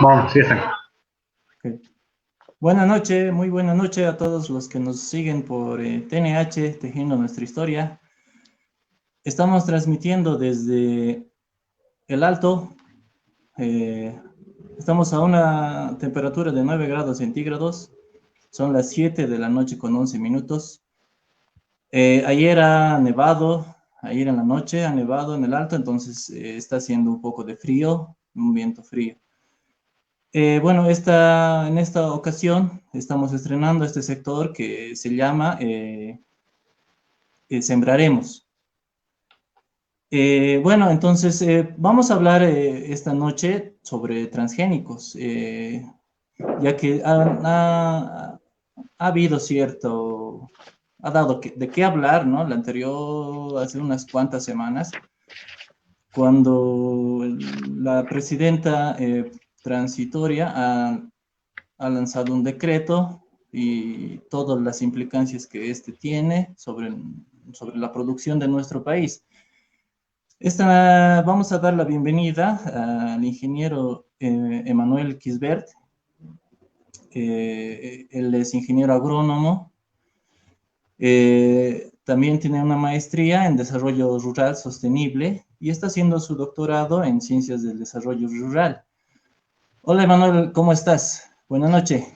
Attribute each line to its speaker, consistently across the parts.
Speaker 1: Bueno, sí están.
Speaker 2: Ok. Buenas noches, muy buena noche a todos los que nos siguen por TNH, Tejiendo Nuestra Historia. Estamos transmitiendo desde el Alto. eh, Estamos a una temperatura de 9 grados centígrados. Son las 7 de la noche con 11 minutos. Ayer ha nevado, ayer en la noche ha nevado en el Alto, entonces está haciendo un poco de frío, un viento frío. Bueno, en esta ocasión estamos estrenando este sector que se llama Sembraremos. Bueno, entonces vamos a hablar esta noche sobre transgénicos, ya que ha habido ha dado de qué hablar, ¿no? La anterior, hace unas cuantas semanas, cuando la presidenta transitoria ha lanzado un decreto y todas las implicancias que este tiene sobre la producción de nuestro país. Vamos a dar la bienvenida al ingeniero Emanuel Kisbert. Él es ingeniero agrónomo. También tiene una maestría en desarrollo rural sostenible y está haciendo su doctorado en ciencias del desarrollo rural. Hola Emanuel, ¿cómo estás? Buenas noches.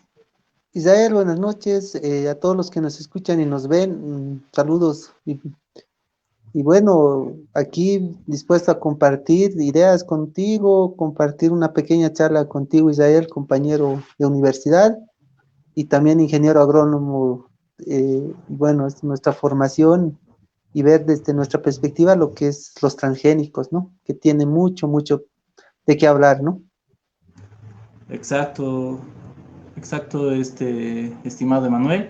Speaker 3: Israel, buenas noches a todos los que nos escuchan y nos ven. Saludos. Y bueno, aquí dispuesto a compartir ideas contigo, compartir una pequeña charla contigo, Israel, compañero de universidad y también ingeniero agrónomo. Y bueno, es nuestra formación y ver desde nuestra perspectiva lo que es los transgénicos, ¿no? Que tiene mucho, mucho de qué hablar, ¿no?
Speaker 2: Exacto, exacto, estimado Emanuel.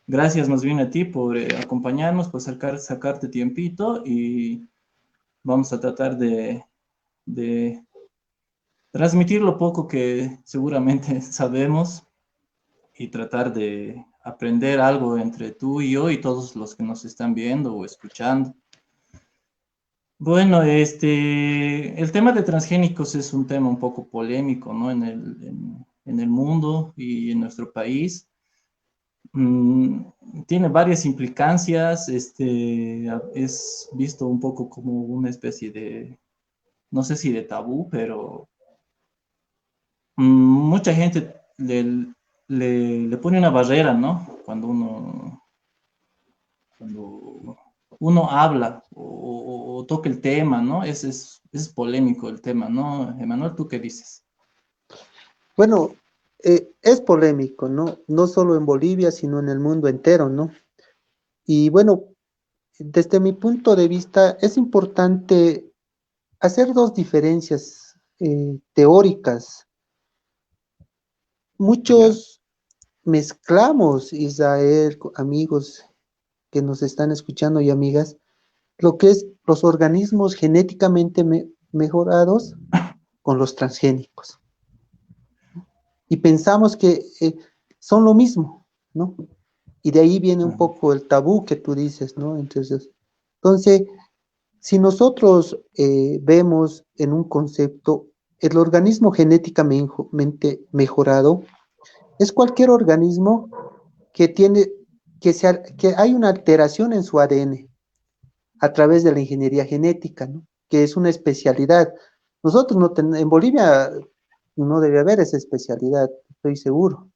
Speaker 2: Gracias más bien a ti por acompañarnos, por sacarte tiempito y vamos a tratar de transmitir lo poco que seguramente sabemos y tratar de aprender algo entre tú y yo y todos los que nos están viendo o escuchando. Bueno, el tema de transgénicos es un tema un poco polémico, ¿no? En el mundo y en nuestro país. Tiene varias implicancias, es visto un poco como una especie de, no sé si de tabú, pero mucha gente le pone una barrera, ¿no? Cuando uno habla o toca el tema, ¿no? Es polémico el tema, ¿no? Emanuel, ¿tú qué dices?
Speaker 3: Bueno, es polémico, ¿no? No solo en Bolivia, sino en el mundo entero, ¿no? Y bueno, desde mi punto de vista, es importante hacer dos diferencias teóricas.
Speaker 2: Ya,
Speaker 3: Muchos mezclamos, Israel, amigos que nos están escuchando y amigas, lo que es los organismos genéticamente mejorados con los transgénicos. Y pensamos que son lo mismo, ¿no? Y de ahí viene un
Speaker 2: ajá,
Speaker 3: poco el tabú que tú dices, ¿no? Entonces, si nosotros vemos en un concepto el organismo genéticamente mejorado, es cualquier organismo que tiene, que hay una alteración en su ADN a través de la ingeniería genética, ¿no? Que es una especialidad. Nosotros en Bolivia no debe haber esa especialidad, estoy seguro,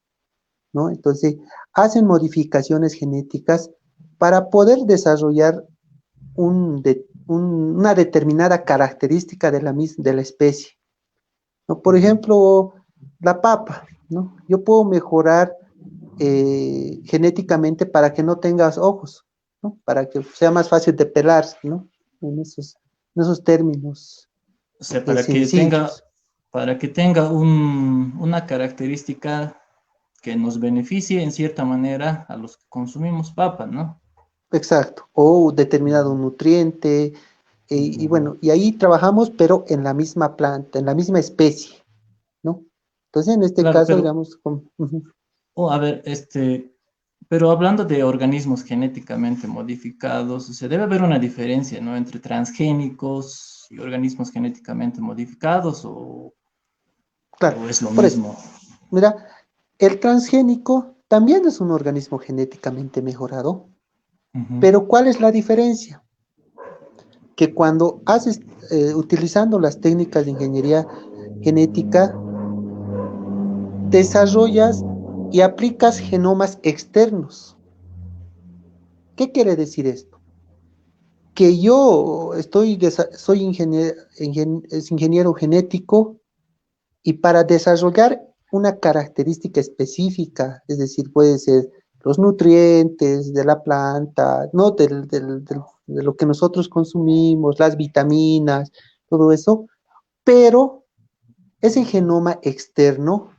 Speaker 3: ¿no? Entonces, hacen modificaciones genéticas para poder desarrollar una determinada característica de la especie, ¿no? Por
Speaker 2: ujú.
Speaker 3: ejemplo, la papa, ¿no? Yo puedo mejorar genéticamente para que no tengas ojos, ¿no? Para que sea más fácil de pelar, ¿no? En esos, en esos términos
Speaker 2: O sea,
Speaker 3: sencillos.
Speaker 2: para que tenga una característica que nos beneficie en cierta manera a los que consumimos papa, ¿no?
Speaker 3: Exacto. O determinado nutriente. Y
Speaker 2: Ujú.
Speaker 3: bueno, y ahí trabajamos, pero en la misma planta, en la misma especie, ¿no? Entonces, en este
Speaker 2: Claro,
Speaker 3: caso,
Speaker 2: pero,
Speaker 3: digamos,
Speaker 2: a ver, pero hablando de organismos genéticamente modificados, o sea, debe haber una diferencia, ¿no? Entre transgénicos y organismos genéticamente modificados,
Speaker 3: Claro,
Speaker 2: ¿O es lo
Speaker 3: por eso,
Speaker 2: mismo?
Speaker 3: mira, el transgénico también es un organismo genéticamente mejorado,
Speaker 2: Ujú.
Speaker 3: pero ¿cuál es la diferencia? Que cuando haces, utilizando las técnicas de ingeniería genética, desarrollas y aplicas genomas externos. ¿Qué quiere decir esto? Que yo soy es ingeniero genético y para desarrollar una característica específica, es decir, puede ser los nutrientes de la planta, ¿no? De lo que nosotros consumimos, las vitaminas, todo eso, pero ese genoma externo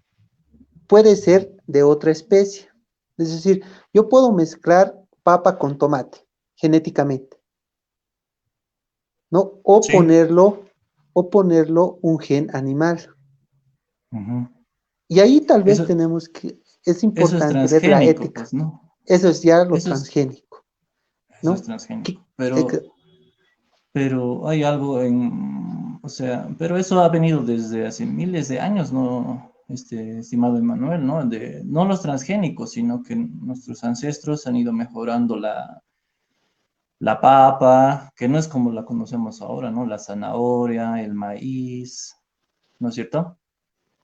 Speaker 3: puede ser de otra especie. Es decir, yo puedo mezclar papa con tomate genéticamente, ¿no?
Speaker 2: Sí.
Speaker 3: O ponerlo un gen animal.
Speaker 2: Ujú.
Speaker 3: Y ahí tal vez
Speaker 2: Eso,
Speaker 3: tenemos que, es
Speaker 2: eso es
Speaker 3: importante ver la
Speaker 2: transgénico,
Speaker 3: ética.
Speaker 2: pues, ¿no?
Speaker 3: Eso es ya lo
Speaker 2: Eso es,
Speaker 3: transgénico,
Speaker 2: eso es
Speaker 3: ¿no?
Speaker 2: transgénico.
Speaker 3: Que- eh, que-
Speaker 2: Pero hay algo en, o sea, pero eso ha venido desde hace miles de años, ¿no? Estimado Emanuel, ¿no? No los transgénicos, sino que nuestros ancestros han ido mejorando la papa, que no es como la conocemos ahora, ¿no? La zanahoria, el maíz, ¿no es cierto?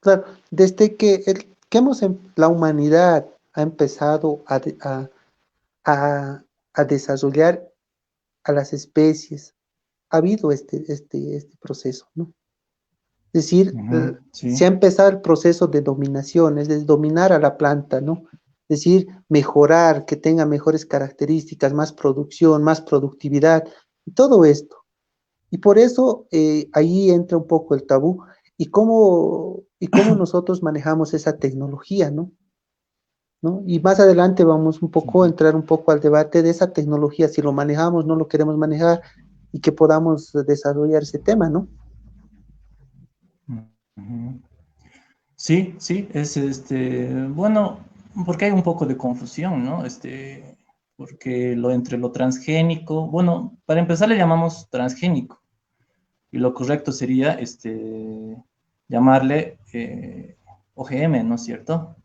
Speaker 3: claro, desde que, la humanidad ha empezado a, a desarrollar a las especies, ha habido este proceso, ¿no? Es decir,
Speaker 2: Ujú,
Speaker 3: se ha
Speaker 2: sí.
Speaker 3: empezado el proceso de dominación, es decir, dominar a la planta, ¿no? Es decir, mejorar, que tenga mejores características, más producción, más productividad, y todo esto. Y por eso ahí entra un poco el tabú y cómo nosotros manejamos esa tecnología, ¿no? ¿No? Y más adelante vamos un poco a
Speaker 2: Ujú,
Speaker 3: entrar un poco al debate de esa tecnología, si lo manejamos, no lo queremos manejar y que podamos desarrollar ese tema, ¿no?
Speaker 2: ujú. Sí, sí, es bueno, porque hay un poco de confusión, ¿no? Porque entre lo transgénico, bueno, para empezar le llamamos transgénico y lo correcto sería llamarle OGM, ¿no es cierto?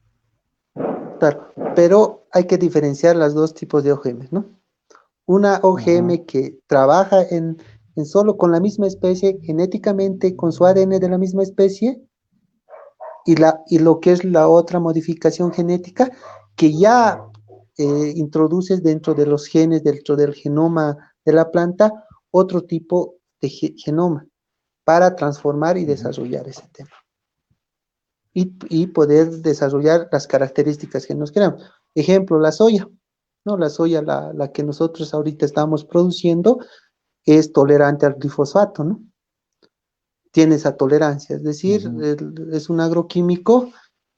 Speaker 3: Claro, pero hay que diferenciar los dos tipos de OGM, ¿no? Una
Speaker 2: Ajá,
Speaker 3: OGM que trabaja en solo con la misma especie, genéticamente con su ADN de la misma especie, y lo que es la otra modificación genética que ya introduces dentro de los genes, dentro del genoma de la planta, otro tipo de genoma para transformar y
Speaker 2: ujú,
Speaker 3: desarrollar ese tema. Y poder desarrollar las características que nos queramos. Ejemplo, la soya, ¿no? La soya, la que nosotros ahorita estamos produciendo, es tolerante al glifosato, ¿no? Tiene esa tolerancia, es decir,
Speaker 2: ujú,
Speaker 3: es un agroquímico,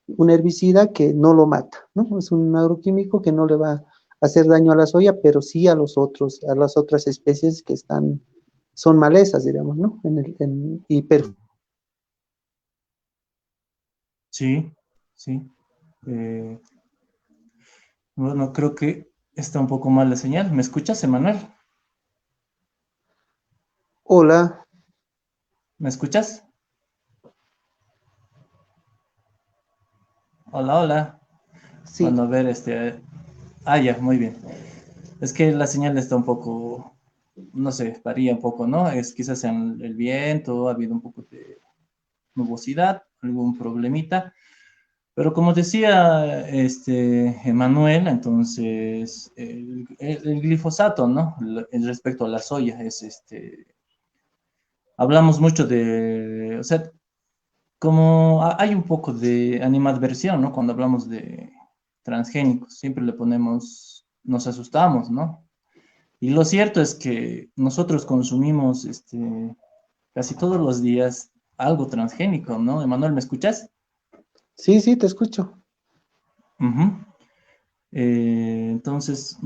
Speaker 3: un herbicida que no lo mata, ¿no? Es un agroquímico que no le va a hacer daño a la soya, pero sí a a las otras especies que son malezas, digamos, ¿no?
Speaker 2: sí, sí. Eh, bueno, creo que está un poco mal la señal. ¿Me escuchas, Emanuel?
Speaker 3: Hola,
Speaker 2: ¿Me escuchas? Hola, hola.
Speaker 3: sí,
Speaker 2: Bueno, a ver, ya, muy bien. Es que la señal está un poco, no sé, varía un poco, ¿no? Es quizás en el viento, ha habido un poco de nubosidad, algún problemita. Pero como decía Emanuel, entonces el glifosato, ¿no? Respecto a la soya, hablamos mucho o sea, como hay un poco de animadversión, ¿no? Cuando hablamos de transgénicos, siempre le ponemos, nos asustamos, ¿no? Y lo cierto es que nosotros consumimos casi todos los días algo transgénico, ¿no? Emanuel, ¿me escuchas?
Speaker 3: sí, sí, te escucho.
Speaker 2: Ujú. Entonces,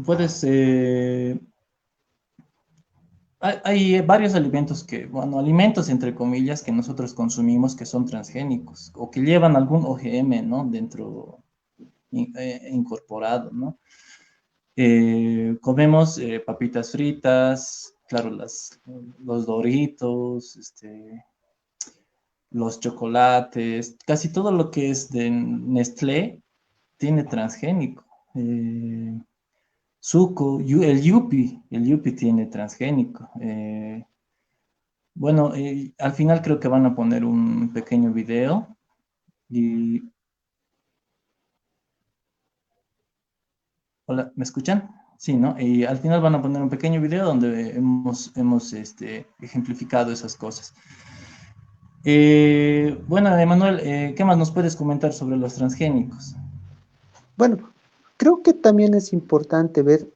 Speaker 2: hay varios alimentos bueno, alimentos entre comillas que nosotros consumimos que son transgénicos o que llevan algún OGM, ¿no? Dentro, incorporado, ¿no? Comemos papitas fritas, claro, los Doritos, los chocolates, casi todo lo que es de Nestlé tiene transgénico. Suco, el Yupi tiene transgénico. Bueno, al final creo que van a poner un pequeño video y... Hola, ¿me escuchan? Sí, ¿no? Y al final van a poner un pequeño video donde hemos ejemplificado esas cosas. Bueno, Emanuel, ¿qué más nos puedes comentar sobre los transgénicos?
Speaker 3: Bueno, creo que también es importante ver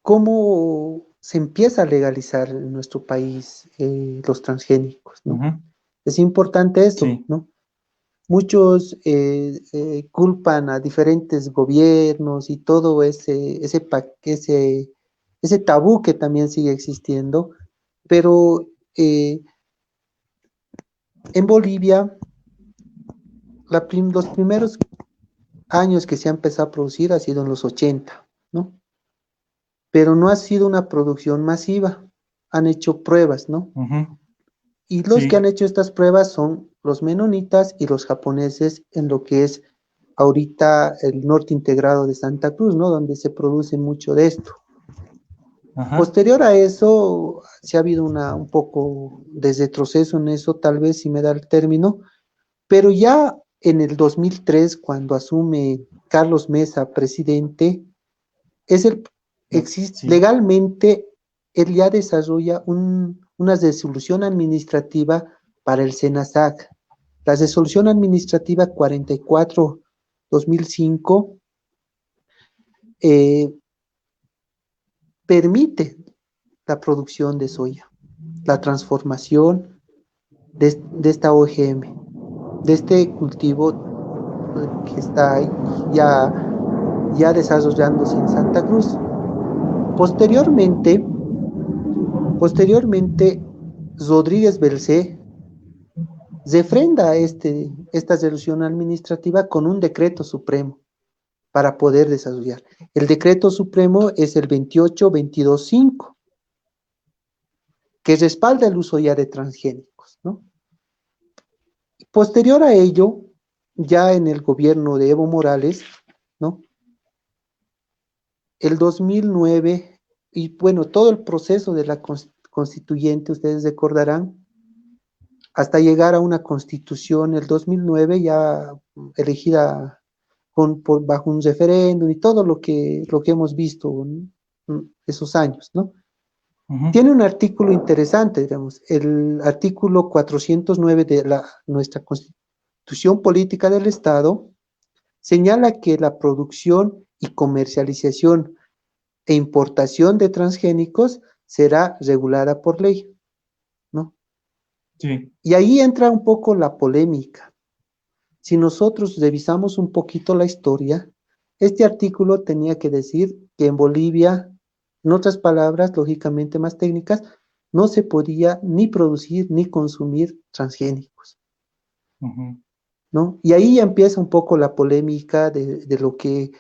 Speaker 3: cómo se empieza a legalizar en nuestro país los transgénicos, ¿no?
Speaker 2: Ujú.
Speaker 3: Es importante eso,
Speaker 2: Sí.
Speaker 3: ¿no? Muchos culpan a diferentes gobiernos y todo ese tabú que también sigue existiendo, pero en Bolivia los primeros años que se ha empezado a producir ha sido en los 80, ¿no? Pero no ha sido una producción masiva, han hecho pruebas, ¿no?
Speaker 2: Ujú.
Speaker 3: Y los que han
Speaker 2: Sí.
Speaker 3: hecho estas pruebas son los menonitas y los japoneses en lo que es ahorita el norte integrado de Santa Cruz, ¿no? Donde se produce mucho de esto.
Speaker 2: Ajá.
Speaker 3: Posterior a eso, sí ha habido un poco de retroceso en eso, tal vez si me da el término, pero ya en el 2003, cuando asume Carlos Mesa presidente, es
Speaker 2: Sí.
Speaker 3: legalmente él ya desarrolla una resolución administrativa para el SENASAC. La resolución administrativa 44/2005 eh, permite la producción de soya, la transformación de esta OGM, de este cultivo que está ya desarrollándose en Santa Cruz. Posteriormente, posteriormente Rodríguez Belcé refrenda esta resolución administrativa con un decreto supremo para poder desarrollar. El decreto supremo es el 28-22-5, que respalda el uso ya de transgénicos, ¿no? Posterior a ello, ya en el gobierno de Evo Morales, ¿no? El 2009, y bueno, todo el proceso de la constituyente, ustedes recordarán, hasta llegar a una constitución el 2009 ya elegida bajo un referéndum y todo lo que hemos visto en esos años, ¿no?
Speaker 2: Ujú.
Speaker 3: Tiene un artículo interesante, digamos, el artículo 409 de nuestra Constitución Política del Estado señala que la producción y comercialización e importación de transgénicos será regulada por ley, ¿no?
Speaker 2: Sí.
Speaker 3: Y ahí entra un poco la polémica. Si nosotros revisamos un poquito la historia, este artículo tenía que decir que en Bolivia, en otras palabras, lógicamente más técnicas, no se podía ni producir ni consumir transgénicos,
Speaker 2: Ujú.
Speaker 3: ¿no? Y ahí ya empieza un poco la polémica de lo que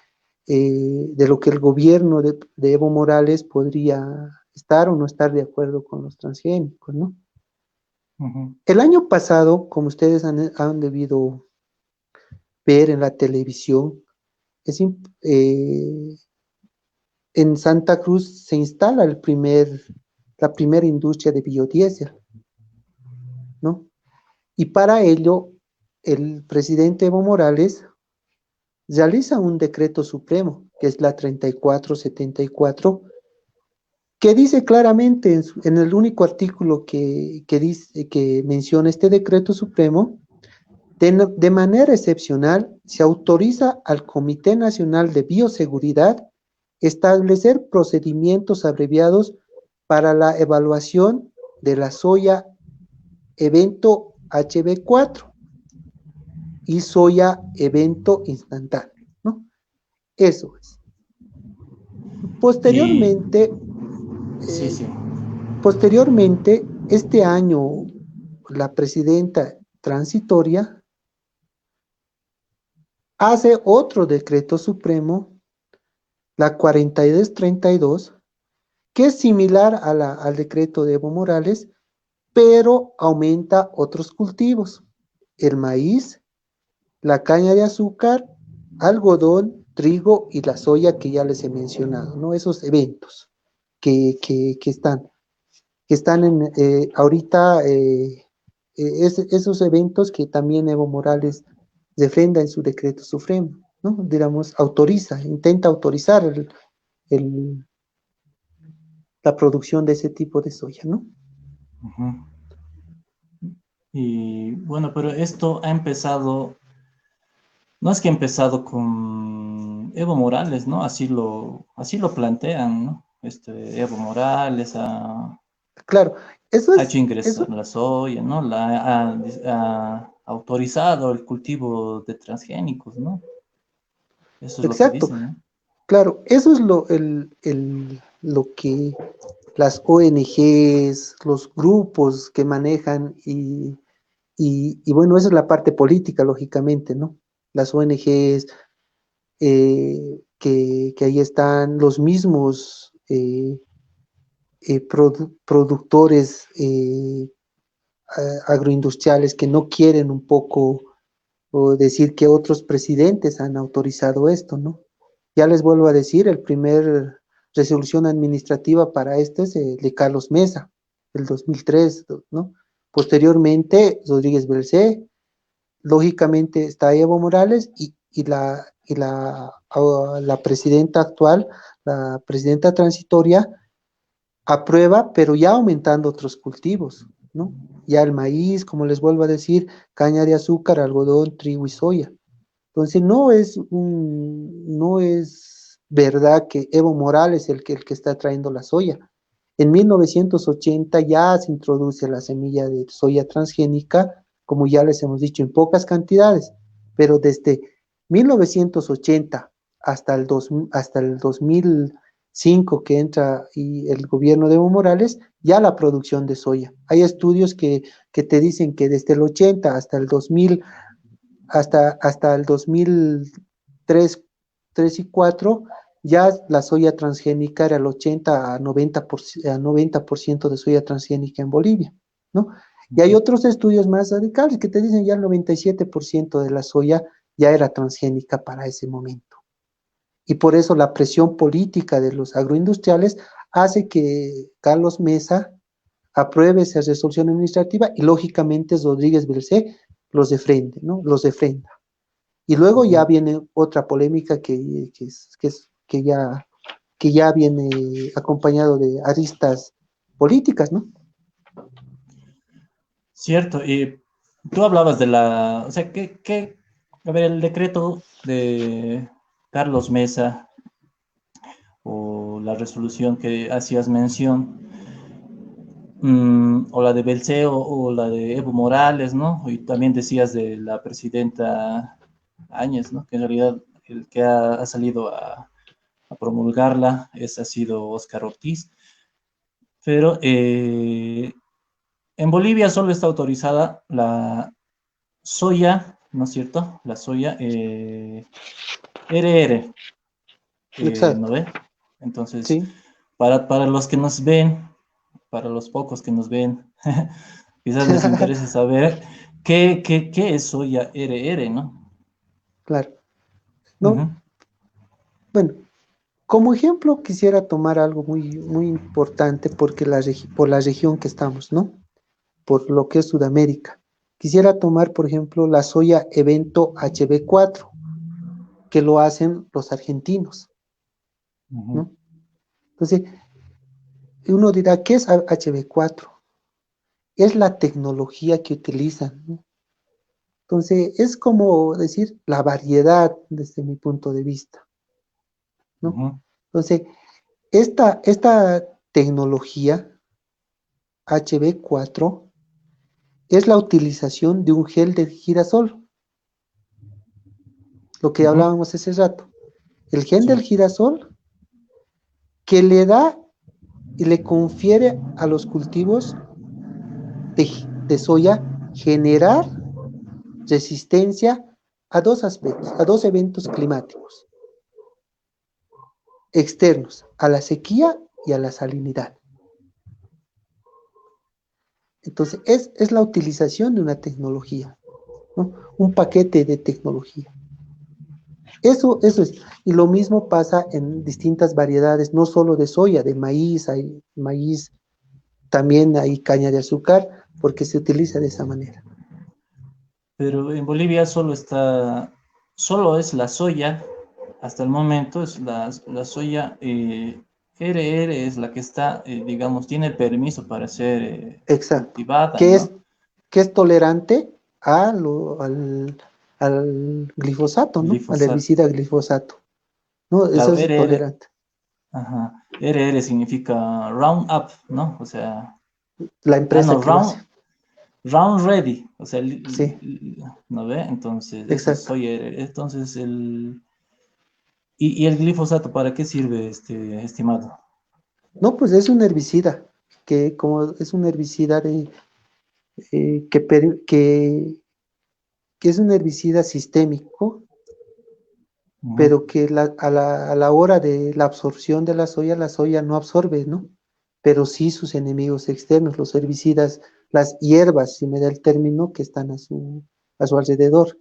Speaker 3: el gobierno de Evo Morales podría estar o no estar de acuerdo con los transgénicos, ¿no?
Speaker 2: Ujú.
Speaker 3: El año pasado, como ustedes han debido ver en la televisión, es, en Santa Cruz se instala la primera industria de biodiesel, ¿no? Y para ello, el presidente Evo Morales realiza un decreto supremo, que es la 3474, que dice claramente en el único artículo que menciona este decreto supremo, de manera excepcional, se autoriza al Comité Nacional de Bioseguridad establecer procedimientos abreviados para la evaluación de la soya evento HB4 y soya evento instantáneo, ¿no? Eso es.
Speaker 2: Y
Speaker 3: Posteriormente,
Speaker 2: sí,
Speaker 3: eh,
Speaker 2: sí.
Speaker 3: este año, la presidenta transitoria hace otro decreto supremo, la 4232, que es similar al decreto de Evo Morales, pero aumenta otros cultivos. el maíz, la caña de azúcar, algodón, trigo y la soya que ya les he mencionado, ¿no? Esos eventos que están ahorita, esos eventos que también Evo Morales refrenda en su decreto supremo, ¿no? Digamos, intenta autorizar el- la producción de ese tipo de soya, ¿no?
Speaker 2: Ujú. Y bueno, pero esto ha empezado, no es que ha empezado con Evo Morales, ¿no? Así lo plantean, ¿no? Evo Morales
Speaker 3: Claro, eso
Speaker 2: ha hecho
Speaker 3: es,
Speaker 2: ingresar
Speaker 3: eso,
Speaker 2: la soya, ¿no? Ha autorizado el cultivo de transgénicos, ¿no? Eso es lo que
Speaker 3: exacto,
Speaker 2: dicen, ¿no?
Speaker 3: claro, eso es lo que las ONGs, los grupos que manejan y bueno, esa es la parte política, lógicamente, ¿no? Las ONGs que ahí están, los mismos productores agroindustriales que no quieren un poco o decir que otros presidentes han autorizado esto, ¿no? Ya les vuelvo a decir, el primer resolución administrativa para esto es de Carlos Mesa, del 2003, ¿no? Posteriormente, Rodríguez Belcé, lógicamente está Evo Morales la presidenta actual, la presidenta transitoria, aprueba, pero ya aumentando otros cultivos, ¿no? Ya el maíz, como les vuelvo a decir, caña de azúcar, algodón, trigo y soya. Entonces no es verdad que Evo Morales es el que está trayendo la soya. En 1980 ya se introduce la semilla de soya transgénica, como ya les hemos dicho, en pocas cantidades, pero desde 1980 hasta el 2005 que entra y el gobierno de Evo Morales, ya la producción de soya. Hay estudios que te dicen que desde el 80 hasta el 2000 hasta el 2003 3 y 4, ya la soya transgénica era el 80 a 90% de soya transgénica en Bolivia, ¿no? Y hay otros estudios más radicales que te dicen ya el 97% de la soya ya era transgénica para ese momento. Y por eso la presión política de los agroindustriales hace que Carlos Mesa apruebe esa resolución administrativa y lógicamente Rodríguez Belcé los defrende, ¿no? Los defrenda. Y luego ya
Speaker 2: Ujú.
Speaker 3: viene otra polémica que ya viene acompañado de aristas políticas, ¿no?
Speaker 2: Cierto, y tú hablabas de o sea, a ver, el decreto de Carlos Mesa o la resolución que hacías mención, o la de Belceo o la de Evo Morales, ¿no? Y también decías de la presidenta Áñez, ¿no? Que en realidad el que ha salido a promulgarla ha sido Óscar Ortiz, pero en Bolivia solo está autorizada la soya, ¿no es cierto? La soya RR, ¿no
Speaker 3: Exacto,
Speaker 2: ve? Entonces,
Speaker 3: sí.
Speaker 2: para los que nos ven, para los pocos que nos ven, quizás les interese saber qué es soya RR, ¿no?
Speaker 3: Claro,
Speaker 2: Ujú,
Speaker 3: ¿no? Bueno, como ejemplo quisiera tomar algo muy importante porque por la región que estamos, ¿no? Por lo que es Sudamérica. Quisiera tomar, por ejemplo, la soya Evento HB4, que lo hacen los argentinos,
Speaker 2: ujú,
Speaker 3: ¿no? Entonces, uno dirá, ¿qué es HB4? Es la tecnología que utilizan, ¿no? Entonces, es como decir la variedad desde mi punto de vista, ¿no?
Speaker 2: ujú,
Speaker 3: Entonces, esta tecnología HB4 es la utilización de un gel de girasol, lo que
Speaker 2: ujú,
Speaker 3: hablábamos hace rato. El gel del
Speaker 2: sí,
Speaker 3: girasol que le da y le confiere a los cultivos de soya generar resistencia a dos aspectos, a dos eventos climáticos externos, a la sequía y a la salinidad. Entonces, es la utilización de una tecnología. ¿no? Un paquete de tecnología. Eso es. Y lo mismo pasa en distintas variedades, no solo de soya, de maíz, hay maíz, también hay caña de azúcar, porque se utiliza de esa manera.
Speaker 2: Pero en Bolivia solo es la soya, hasta el momento es la soya RR es la que está, digamos, tiene el permiso para ser
Speaker 3: Exacto.
Speaker 2: cultivada,
Speaker 3: Que es,
Speaker 2: ¿no?
Speaker 3: que es tolerante al glifosato, ¿no? Al
Speaker 2: Glifosato.
Speaker 3: herbicida glifosato, ¿no? Eso
Speaker 2: Claro,
Speaker 3: es
Speaker 2: RR,
Speaker 3: tolerante.
Speaker 2: ajá, RR significa Roundup, ¿no? O sea,
Speaker 3: La empresa
Speaker 2: no,
Speaker 3: que lo hace.
Speaker 2: Round Ready, o sea,
Speaker 3: Sí,
Speaker 2: ¿no ve? Entonces, eso es
Speaker 3: exacto.
Speaker 2: soya RR. Entonces, ¿y el glifosato para qué sirve, estimado?
Speaker 3: No, pues es un herbicida, que como es un herbicida que es un herbicida sistémico,
Speaker 2: Ujú,
Speaker 3: pero que a la hora de la absorción de la soya no absorbe, ¿no? Pero sí sus enemigos externos, los herbicidas, las hierbas, si me da el término, que están a su alrededor.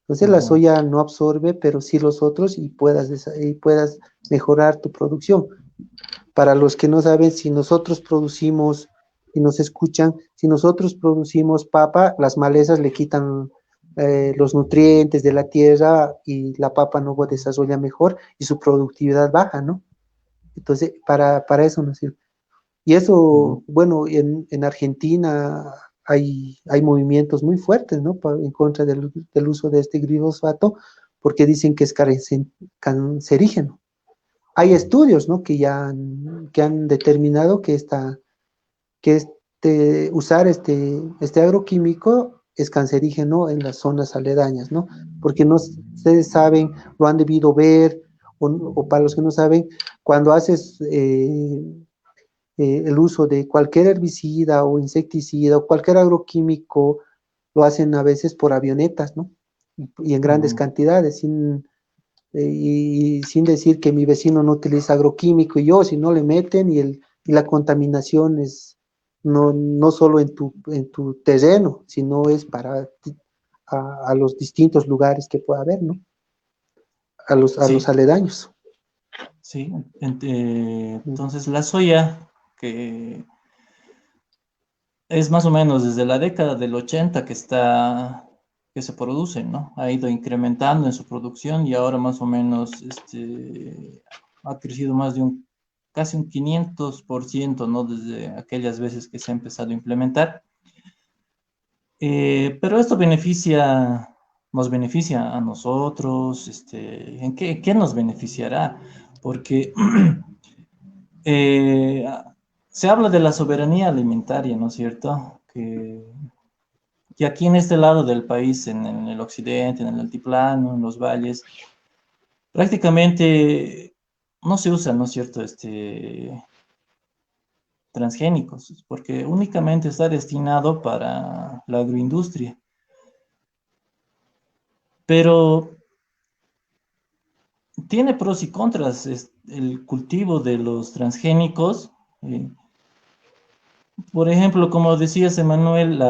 Speaker 3: Entonces la
Speaker 2: ujú,
Speaker 3: soya no absorbe, pero sí los otros y puedas mejorar tu producción. Para los que no saben, si nosotros producimos y nos escuchan, si nosotros producimos papa, las malezas le quitan los nutrientes de la tierra y la papa no desarrolla mejor y su productividad baja, ¿no? Entonces, para eso nos sirve. Y
Speaker 2: ujú,
Speaker 3: eso, bueno, en Argentina hay movimientos muy fuertes, ¿no? En contra del uso de este glifosato, porque dicen que es cancerígeno. Hay estudios, ¿no? Que han determinado usar este agroquímico es cancerígeno en las zonas aledañas, ¿no? Porque no ustedes saben, lo han debido ver, o para los que no saben, cuando haces el uso de cualquier herbicida o insecticida o cualquier agroquímico, lo hacen a veces por avionetas, ¿no? Y en grandes
Speaker 2: ujú.
Speaker 3: cantidades, y sin decir que mi vecino no utiliza agroquímico y yo, si no le meten y la contaminación es no solo en tu terreno, sino es a los distintos lugares que pueda haber, ¿no? A los
Speaker 2: Sí,
Speaker 3: aledaños.
Speaker 2: sí. Entonces, la soya, que es más o menos desde la década del 80 que se produce, ¿no? Ha ido incrementando en su producción y ahora más o menos ha crecido más de casi un 500%, ¿no? Desde aquellas veces que se ha empezado a implementar. Pero esto nos beneficia a nosotros, ¿en qué nos beneficiará? Porque eh, se habla de la soberanía alimentaria, ¿no es cierto? Que aquí en este lado del país, en el occidente, en el altiplano, en los valles, prácticamente no se usa, ¿no es cierto?, transgénicos, porque únicamente está destinado para la agroindustria. Pero tiene pros y contras el cultivo de los transgénicos. eh, por ejemplo, como decías, Emanuel,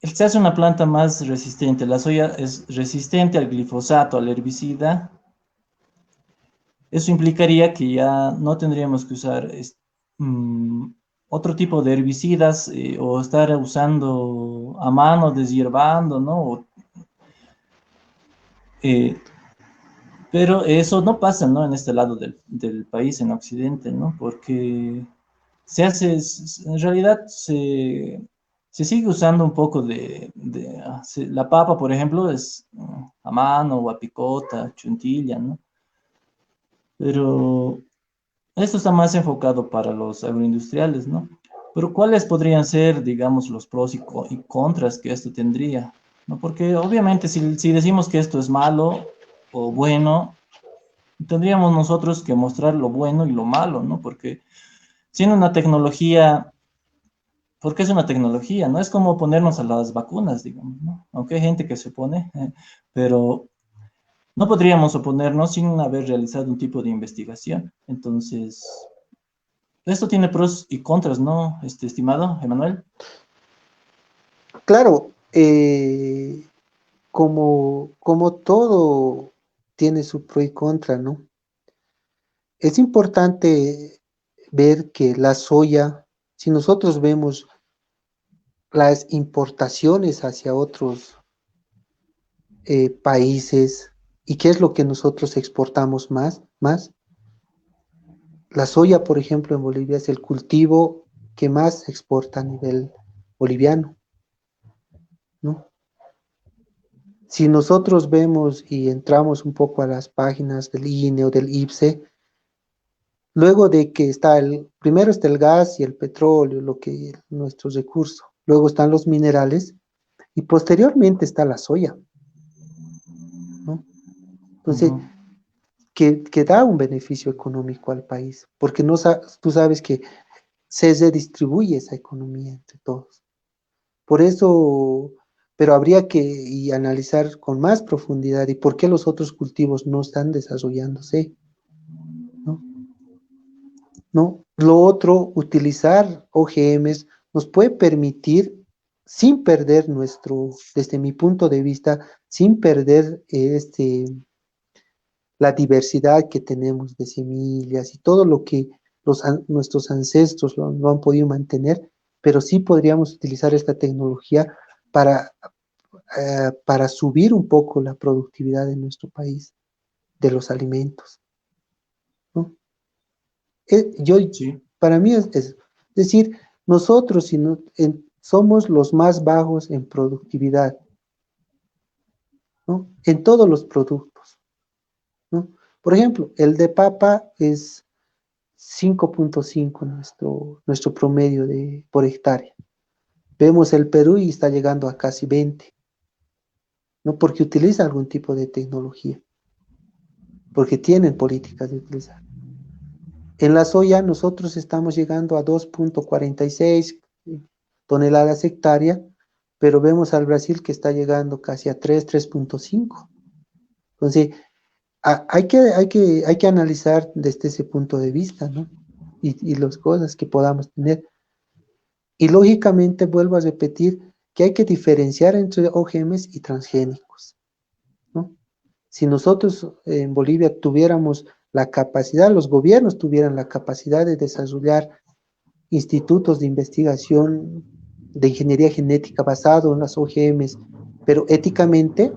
Speaker 2: se hace una planta más resistente. La soya es resistente al glifosato, al herbicida. Eso implicaría que ya no tendríamos que usar mm, otro tipo de herbicidas o estar usando a mano, deshiervando, ¿no? Eh, pero eso no pasa, ¿no? En este lado del país, en Occidente, ¿no? Porque en realidad se sigue usando un poco la papa, por ejemplo, es a mano o a picota, chuntilla, ¿no? Pero esto está más enfocado para los agroindustriales, ¿no? Pero ¿cuáles podrían ser, digamos, los pros y contras que esto tendría? ¿No? Porque obviamente si decimos que esto es malo o bueno, tendríamos nosotros que mostrar lo bueno y lo malo, ¿no? Porque siendo una tecnología, porque es una tecnología, no es como ponernos a las vacunas, digamos, ¿no? Aunque hay gente que se opone, pero no podríamos oponernos sin haber realizado un tipo de investigación. Entonces, esto tiene pros y contras, ¿no? Estimado Emanuel.
Speaker 3: Claro, como todo tiene su pro y contra, ¿no? Es importante ver que la soya, si nosotros vemos las importaciones hacia otros países y qué es lo que nosotros exportamos más. La soya, por ejemplo, en Bolivia es el cultivo que más se exporta a nivel boliviano, ¿no? Si nosotros vemos y entramos un poco a las páginas del INE o del IPSE, luego de que primero está el gas y el petróleo, lo que nuestros recursos, luego están los minerales y posteriormente está la soya, ¿no? Entonces,
Speaker 2: Ujú.
Speaker 3: que da un beneficio económico al país, porque no, tú sabes que se redistribuye esa economía entre todos. Por eso, pero habría que analizar con más profundidad y por qué los otros cultivos no están desarrollándose, ¿no? ¿No? Lo otro, utilizar OGMs nos puede permitir, sin perder desde mi punto de vista, sin perder la diversidad que tenemos de semillas y todo lo que nuestros ancestros lo han podido mantener, pero sí podríamos utilizar esta tecnología para, para subir un poco la productividad de nuestro país, de los alimentos, ¿no? Yo,
Speaker 2: Sí,
Speaker 3: para mí es decir, nosotros si no, somos los más bajos en productividad, ¿no? En todos los productos, ¿no? Por ejemplo, el de papa es 5.5 nuestro promedio por hectárea. Vemos el Perú y está llegando a casi 20, ¿no? Porque utiliza algún tipo de tecnología, porque tienen políticas de utilizar. En la soya nosotros estamos llegando a 2.46 toneladas hectárea, pero vemos al Brasil que está llegando casi a 3.5. Entonces, hay que analizar desde ese punto de vista, ¿no? Y las cosas que podamos tener. Y lógicamente vuelvo a repetir que hay que diferenciar entre OGMs y transgénicos, ¿no? Si nosotros en Bolivia tuviéramos la capacidad, los gobiernos tuvieran la capacidad de desarrollar institutos de investigación de ingeniería genética basado en las OGMs, pero éticamente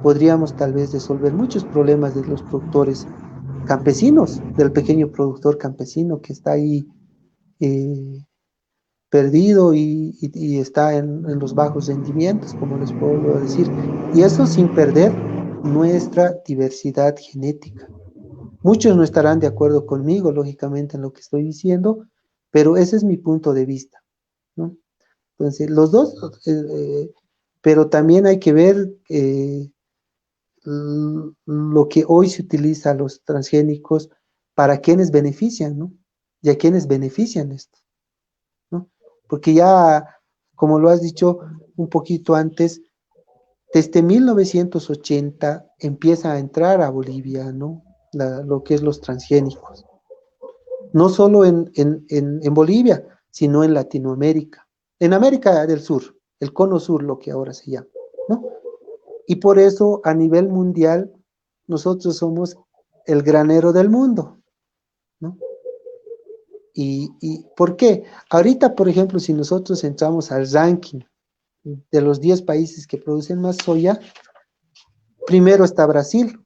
Speaker 3: podríamos tal vez resolver muchos problemas de los productores campesinos, del pequeño productor campesino que está ahí eh, perdido y está en los bajos rendimientos, como les puedo decir, y eso sin perder nuestra diversidad genética. Muchos no estarán de acuerdo conmigo, lógicamente, en lo que estoy diciendo, pero ese es mi punto de vista, ¿no? Entonces, los dos, pero también hay que ver lo que hoy se utiliza los transgénicos para quienes benefician, ¿no? Y a quienes benefician esto, ¿no? Porque ya, como lo has dicho un poquito antes, desde 1980 empieza a entrar a Bolivia, ¿no? Lo que es los transgénicos. No solo en Bolivia, sino en Latinoamérica, en América del Sur, el cono sur, lo que ahora se llama, ¿no? Y por eso a nivel mundial nosotros somos el granero del mundo, ¿no? ¿Y por qué? Ahorita, por ejemplo, si nosotros entramos al ranking de los 10 países que producen más soya, primero está Brasil,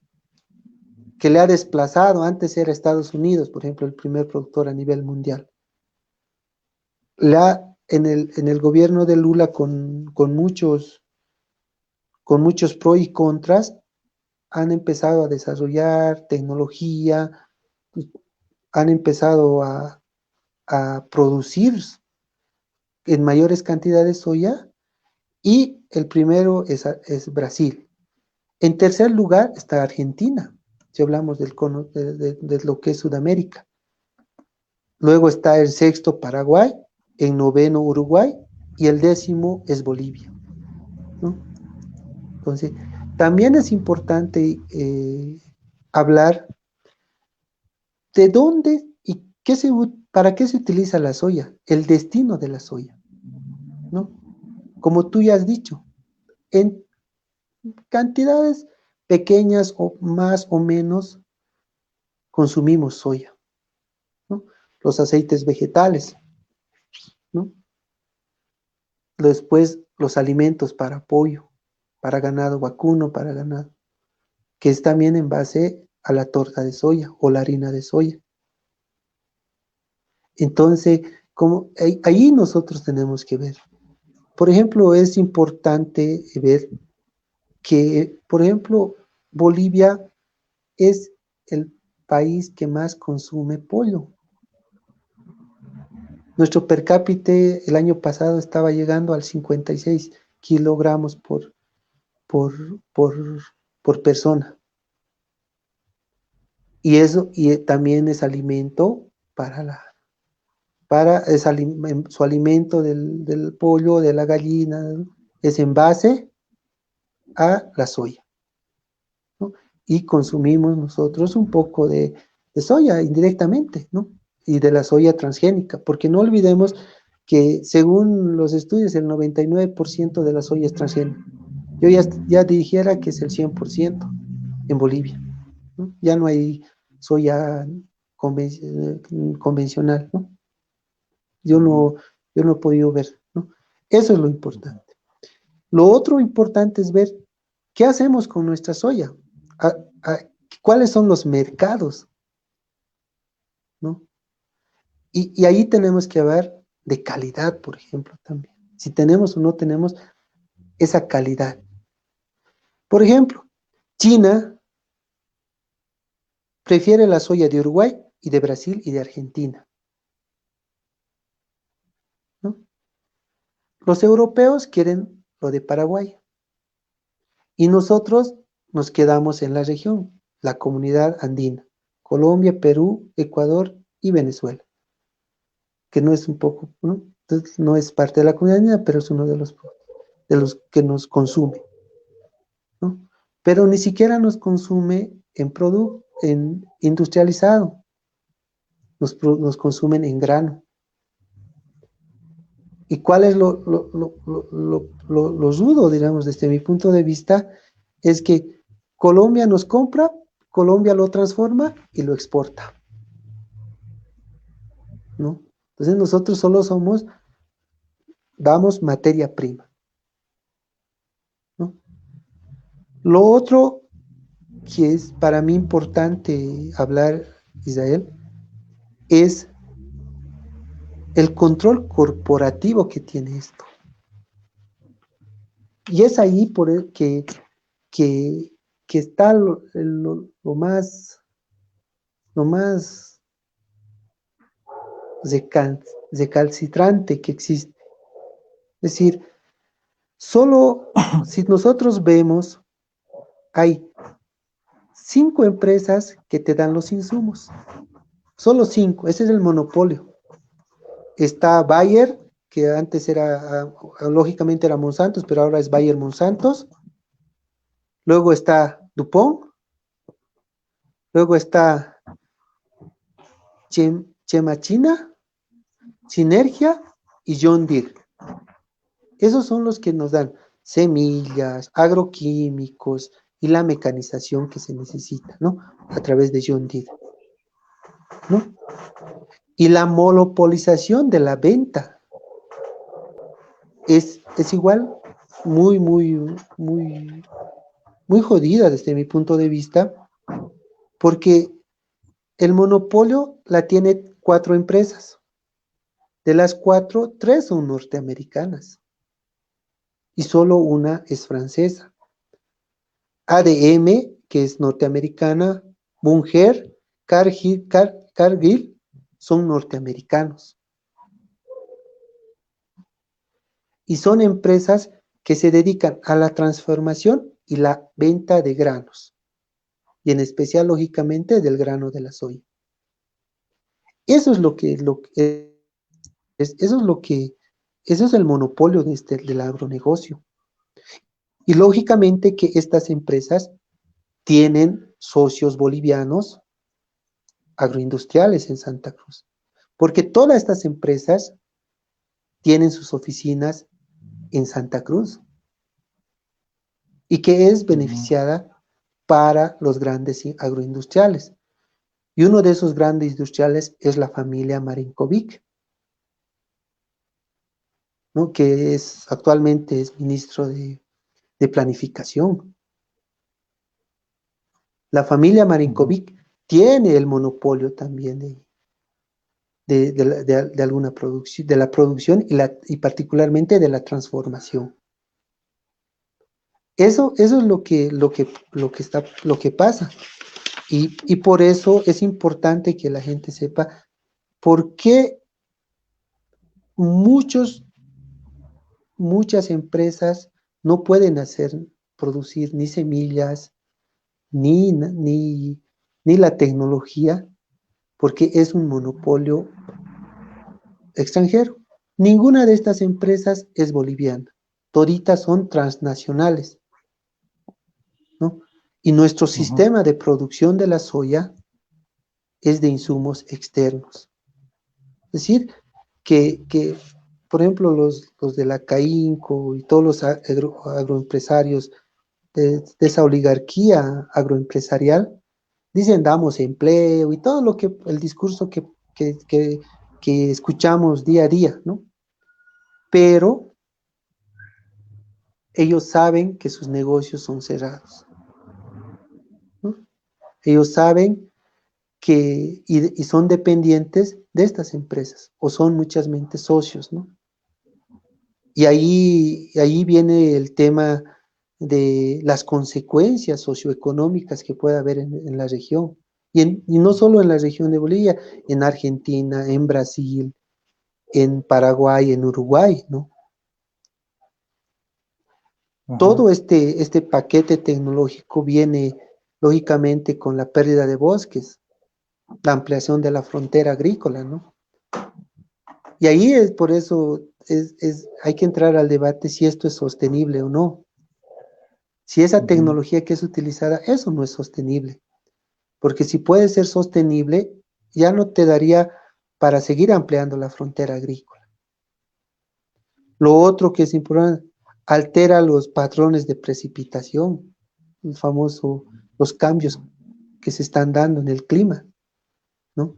Speaker 3: que le ha desplazado, antes era Estados Unidos, por ejemplo, el primer productor a nivel mundial. En el gobierno de Lula con muchos pros y contras, han empezado a desarrollar tecnología, han empezado a producir en mayores cantidades soya y el primero es Brasil. En tercer lugar está Argentina, si hablamos del cono, de lo que es Sudamérica. Luego está el sexto Paraguay, en noveno Uruguay y el décimo es Bolivia, ¿no? Entonces, también es importante hablar de dónde y para qué se utiliza la soya, el destino de la soya, ¿no? como tú ya has dicho, en cantidades pequeñas o más o menos consumimos soya, ¿no? Los aceites vegetales, ¿no? Después los alimentos para pollo, para ganado vacuno, para ganado, que es también en base a la torta de soya o la harina de soya. Entonces, como ahí nosotros tenemos que ver. Por ejemplo, es importante ver que, por ejemplo, Bolivia es el país que más consume pollo. Nuestro per cápita el año pasado estaba llegando al 56 kilogramos por, por, por persona. Y eso y también es alimento su alimento del pollo, de la gallina, ¿no? Es en base a la soya, ¿no? Y consumimos nosotros un poco de soya indirectamente, ¿no? Y de la soya transgénica, porque no olvidemos que según los estudios el 99% de la soya es transgénica. Yo ya dijera que es el 100% en Bolivia, ¿no? Ya no hay soya convencional, ¿no? Yo no, yo no he podido ver, ¿no? Eso es lo importante. Lo otro importante es ver qué hacemos con nuestra soya, a- a- cuáles son los mercados, ¿no? Y ahí tenemos que ver de calidad, por ejemplo, también. Si tenemos o no tenemos esa calidad. Por ejemplo, China prefiere la soya de Uruguay y de Brasil y de Argentina, ¿no? Los europeos quieren lo de Paraguay y nosotros nos quedamos en la región, la comunidad andina, Colombia, Perú, Ecuador y Venezuela, que no es un poco, ¿no? Entonces, no es parte de la comunidad andina, pero es uno de los que nos consume, ¿no? Pero ni siquiera nos consume en industrializado, nos consumen en grano. ¿Y cuál es lo rudo, digamos, desde mi punto de vista? Es que Colombia nos compra, Colombia lo transforma y lo exporta, ¿no? Entonces nosotros solo damos materia prima, ¿no? Lo otro que es para mí importante hablar, Israel, es el control corporativo que tiene esto. Y es ahí que, que está lo más recalcitrante que existe. Es decir, solo si nosotros vemos, hay 5 empresas que te dan los insumos. Solo 5, ese es el monopolio. Está Bayer, que antes lógicamente era Monsanto, pero ahora es Bayer Monsantos. Luego está DuPont. Luego está Chemachina, Sinergia y John Deere. Esos son los que nos dan semillas, agroquímicos y la mecanización que se necesita, ¿no? A través de John Deere, ¿no? Y la monopolización de la venta es igual muy, muy, muy, muy jodida desde mi punto de vista, porque el monopolio la tiene 4 empresas. De las 4, 3 son norteamericanas y solo una es francesa. ADM, que es norteamericana, Munger, Cargill, son norteamericanos. Y son empresas que se dedican a la transformación y la venta de granos, y en especial, lógicamente, del grano de la soya. Eso es eso es el monopolio del agronegocio. Y lógicamente que estas empresas tienen socios bolivianos agroindustriales en Santa Cruz, porque todas estas empresas tienen sus oficinas en Santa Cruz y que es beneficiada para los grandes agroindustriales. Y uno de esos grandes industriales es la familia Marinkovic, ¿no? Que actualmente es ministro de Planificación. La familia Marinkovic tiene el monopolio también de alguna producción, de la producción y particularmente de la transformación. Eso es lo que pasa. Y por eso es importante que la gente sepa por qué muchas empresas no pueden producir ni semillas, ni la tecnología, porque es un monopolio extranjero. Ninguna de estas empresas es boliviana, toditas son transnacionales, ¿no? Y nuestro sistema de producción de la soya es de insumos externos. Es decir, que por ejemplo, los de la CAINCO y todos los agroempresarios de esa oligarquía agroempresarial dicen damos empleo y todo el discurso que escuchamos día a día, ¿no? Pero ellos saben que sus negocios son cerrados, ¿no? Ellos saben y son dependientes de estas empresas, o son muchas veces socios, ¿no? Y ahí viene el tema de las consecuencias socioeconómicas que puede haber en la región. Y no solo en la región de Bolivia, en Argentina, en Brasil, en Paraguay, en Uruguay, ¿no? Todo este paquete tecnológico viene, lógicamente, con la pérdida de bosques, la ampliación de la frontera agrícola, ¿no? Y ahí por eso hay que entrar al debate si esto es sostenible o no. Si esa tecnología que es utilizada, eso no es sostenible. Porque si puede ser sostenible, ya no te daría para seguir ampliando la frontera agrícola. Lo otro que es importante, altera los patrones de precipitación, los cambios que se están dando en el clima, ¿no?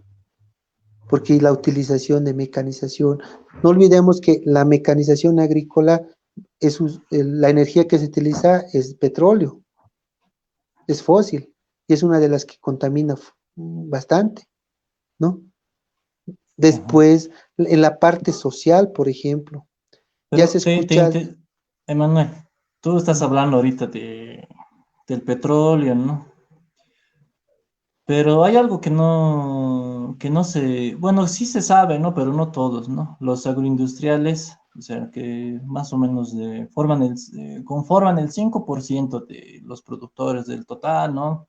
Speaker 3: Porque la utilización de mecanización, no olvidemos que la mecanización agrícola, la energía que se utiliza es petróleo, es fósil, y es una de las que contamina bastante, ¿no? Después, en la parte social, por ejemplo, ya se
Speaker 2: Pero,
Speaker 3: escucha.
Speaker 2: Emanuel, tú estás hablando ahorita del petróleo, ¿no? Pero hay algo que no se, bueno, sí se sabe, ¿no? Pero no todos, ¿no? Los agroindustriales, o sea, que más o menos conforman el 5% de los productores del total, ¿no?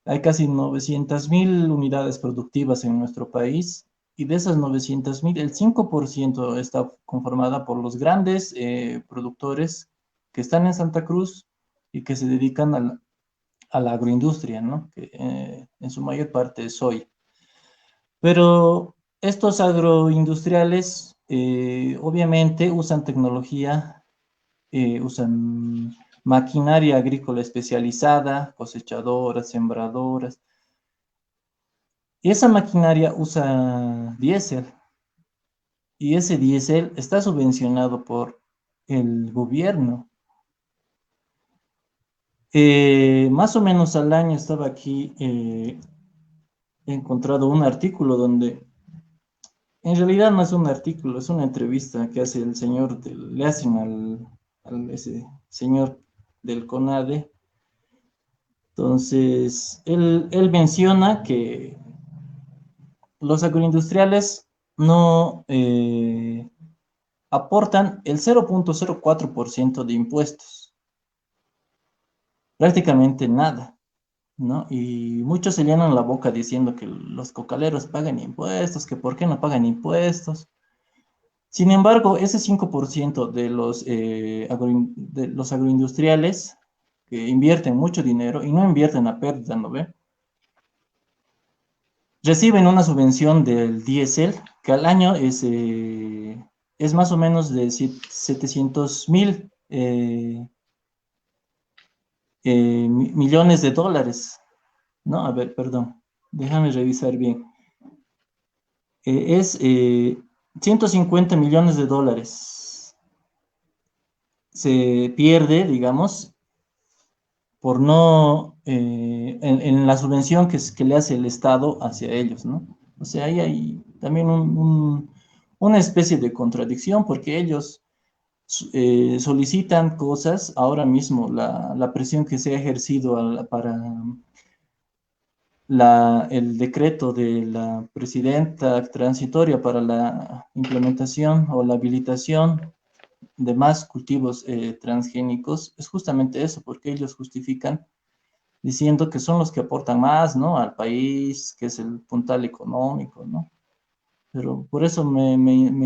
Speaker 2: Hay casi 900.000 unidades productivas en nuestro país y de esas 900.000, el 5% está conformada por los grandes productores que están en Santa Cruz y que se dedican a la agroindustria, ¿no? Que en su mayor parte es soya. Pero estos agroindustriales obviamente usan tecnología, usan maquinaria agrícola especializada, cosechadoras, sembradoras, y esa maquinaria usa diésel, y ese diésel está subvencionado por el gobierno. Más o menos al año estaba aquí, he encontrado un artículo donde, en realidad no es un artículo, es una entrevista que hace el señor, le hacen ese señor del CONADE. Entonces, él menciona que los agroindustriales no aportan el 0,04% de impuestos, prácticamente nada, ¿no? Y muchos se llenan la boca diciendo que los cocaleros pagan impuestos, que por qué no pagan impuestos. Sin embargo, ese 5% de los agroindustriales que invierten mucho dinero y no invierten a pérdida, ¿no ve? Reciben una subvención del diésel que al año es es más o menos de 700.000 millones de dólares, ¿no? A ver, perdón, déjame revisar bien. Es 150 millones de dólares. Se pierde, digamos, por no, en la subvención que le hace el Estado hacia ellos, ¿no? O sea, ahí hay también una especie de contradicción porque ellos solicitan cosas ahora mismo, la presión que se ha ejercido para el decreto de la presidenta transitoria para la implementación o la habilitación de más cultivos transgénicos, es justamente eso, porque ellos justifican diciendo que son los que aportan más, ¿no? Al país, que es el puntal económico, ¿no? Pero por eso me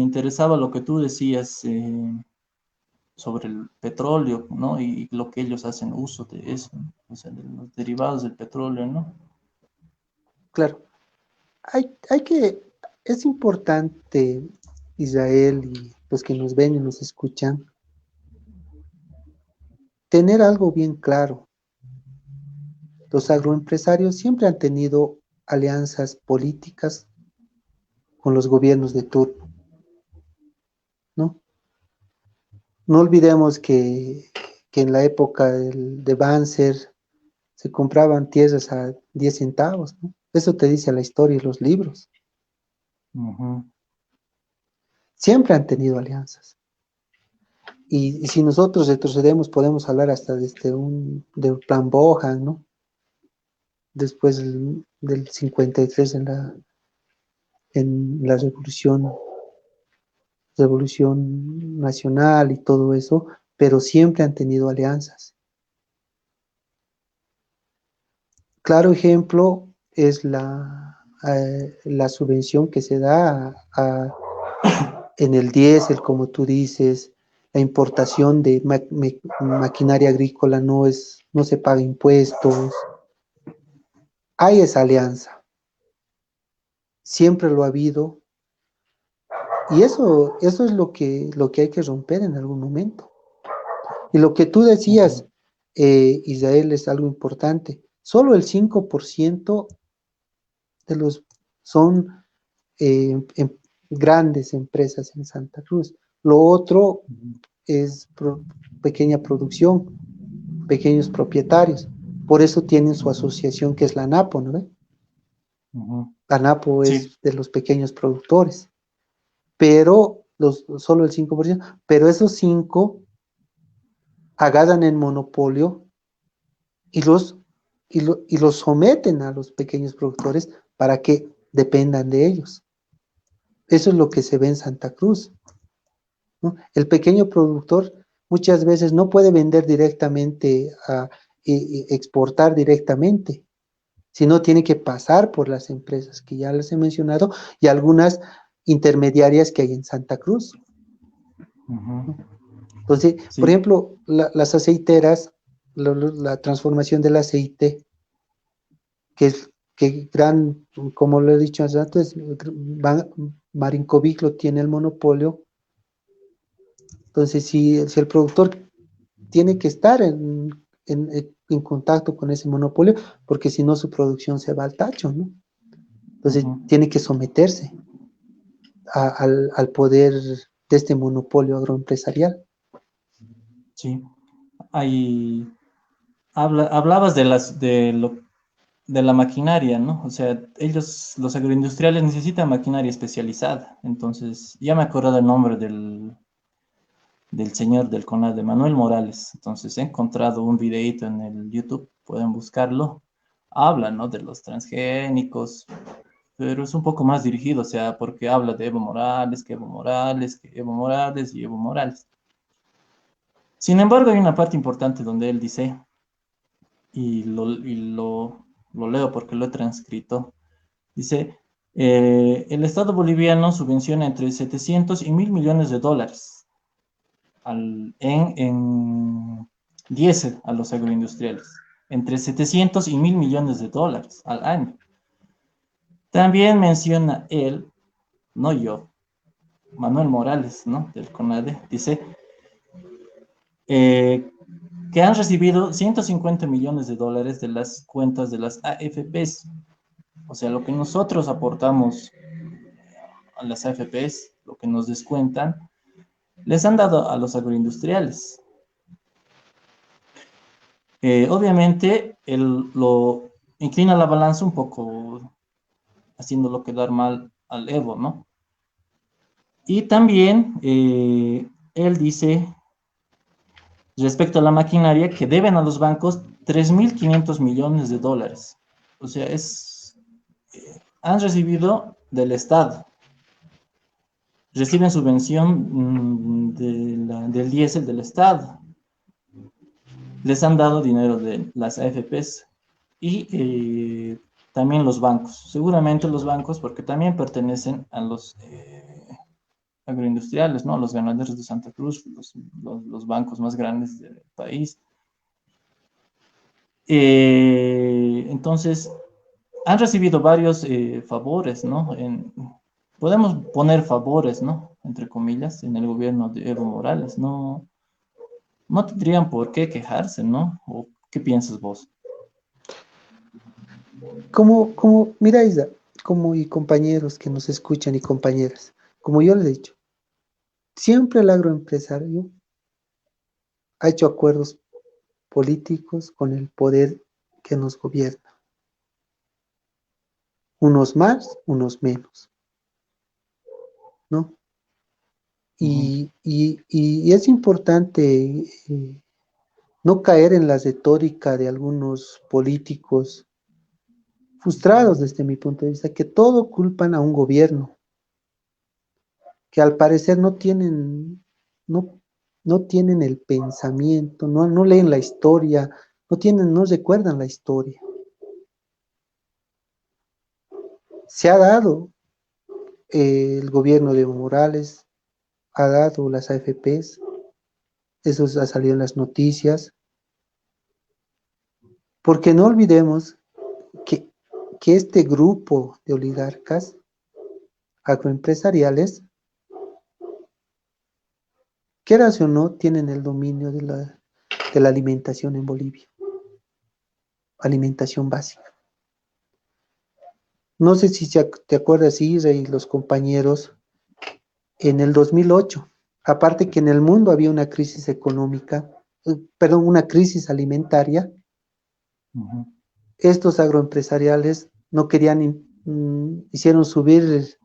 Speaker 2: interesaba lo que tú decías sobre el petróleo, ¿no? Y lo que ellos hacen uso de eso, ¿no? O sea, de los derivados del petróleo, ¿no?
Speaker 3: Claro, hay que, es importante, Israel y los que nos ven y nos escuchan, tener algo bien claro. Los agroempresarios siempre han tenido alianzas políticas con los gobiernos de turno, ¿no? No olvidemos que en la época de Banzer se compraban tierras a 10 centavos, ¿no? Eso te dice la historia y los libros.
Speaker 2: Ujú.
Speaker 3: Siempre han tenido alianzas. Y si nosotros retrocedemos, podemos hablar hasta del plan Bohan, ¿no? Después del 53 en la revolución nacional y todo eso, pero siempre han tenido alianzas. Claro ejemplo es la subvención que se da en el diésel, como tú dices, la importación de maquinaria agrícola no se paga impuestos. Hay esa alianza, siempre lo ha habido, y eso es lo que hay que romper en algún momento. Y lo que tú decías,
Speaker 2: Ujú.
Speaker 3: Israel, es algo importante. Solo el 5% de los son em, grandes empresas en Santa Cruz. Lo otro
Speaker 2: Ujú.
Speaker 3: es pequeña producción, pequeños propietarios. Por eso tienen su asociación que es la ANAPO, ¿no?
Speaker 2: Ujú.
Speaker 3: La ANAPO
Speaker 2: Sí.
Speaker 3: es de los pequeños productores, pero solo el 5%, pero esos 5 agarran el monopolio y los someten a los pequeños productores para que dependan de ellos. Eso es lo que se ve en Santa Cruz, ¿no? El pequeño productor muchas veces no puede vender directamente y exportar directamente, sino tiene que pasar por las empresas que ya les he mencionado y algunas intermediarias que hay en Santa Cruz,
Speaker 2: Ujú.
Speaker 3: ¿no? Entonces, por
Speaker 2: Sí.
Speaker 3: ejemplo, las aceiteras, la transformación del aceite, que como lo he dicho antes, Marinkovic lo tiene el monopolio. Entonces, si el productor tiene que estar en contacto con ese monopolio, porque si no su producción se va al tacho, ¿no? Entonces,
Speaker 2: Ujú.
Speaker 3: tiene que someterse al poder de este monopolio agroempresarial.
Speaker 2: Sí. Hay, hablabas de la maquinaria, ¿no? O sea, ellos, los agroindustriales, necesitan maquinaria especializada. Entonces, ya me acuerdo del nombre del señor del CONAD, de Manuel Morales. Entonces, he encontrado un videito en el YouTube, pueden buscarlo. Habla, ¿no? De los transgénicos, pero es un poco más dirigido, o sea, porque habla de Evo Morales, que Evo Morales, que Evo Morales y Evo Morales. Sin embargo, hay una parte importante donde él dice, y lo leo porque lo he transcrito. Dice, el Estado boliviano subvenciona entre 700 y 1.000 millones de dólares en diésel a los agroindustriales. Entre 700 y 1.000 millones de dólares al año. También menciona él, no yo, Manuel Morales, ¿no? Del CONADE, dice eh, que han recibido 150 millones de dólares de las cuentas de las AFPs. O sea, lo que nosotros aportamos a las AFPs, lo que nos descuentan, les han dado a los agroindustriales. Obviamente, lo inclina la balanza un poco, haciéndolo quedar mal al Evo, ¿no? Y también él dice, respecto a la maquinaria, que deben a los bancos 3.500 millones de dólares. O sea, han recibido del Estado, reciben subvención del diésel del Estado, les han dado dinero de las AFPs y también los bancos, seguramente los bancos, porque también pertenecen a los agroindustriales, ¿no? Los ganaderos de Santa Cruz, los bancos más grandes del país. Entonces, han recibido varios favores, ¿no? Podemos poner favores, ¿no? Entre comillas, en el gobierno de Evo Morales. No, no tendrían por qué quejarse, ¿no? ¿O qué piensas vos?
Speaker 3: Mira, Isa, como y compañeros que nos escuchan y compañeras, como yo les he dicho, siempre el agroempresario ha hecho acuerdos políticos con el poder que nos gobierna, unos más, unos menos, ¿no?
Speaker 2: Ujú.
Speaker 3: Y es importante no caer en la retórica de algunos políticos frustrados desde mi punto de vista, que todo culpan a un gobierno, que al parecer no, no tienen el pensamiento, no leen la historia, no recuerdan la historia. Se ha dado el gobierno de Evo Morales, ha dado las AFPs, eso ha salido en las noticias, porque no olvidemos que, que este grupo de oligarcas agroempresariales, quieras o no, tienen el dominio de la alimentación en Bolivia, alimentación básica. No sé si te acuerdas, Isra y los compañeros, en el 2008, aparte que en el mundo había una crisis económica, perdón, una crisis alimentaria,
Speaker 2: Ujú.
Speaker 3: estos agroempresariales no querían, hicieron subir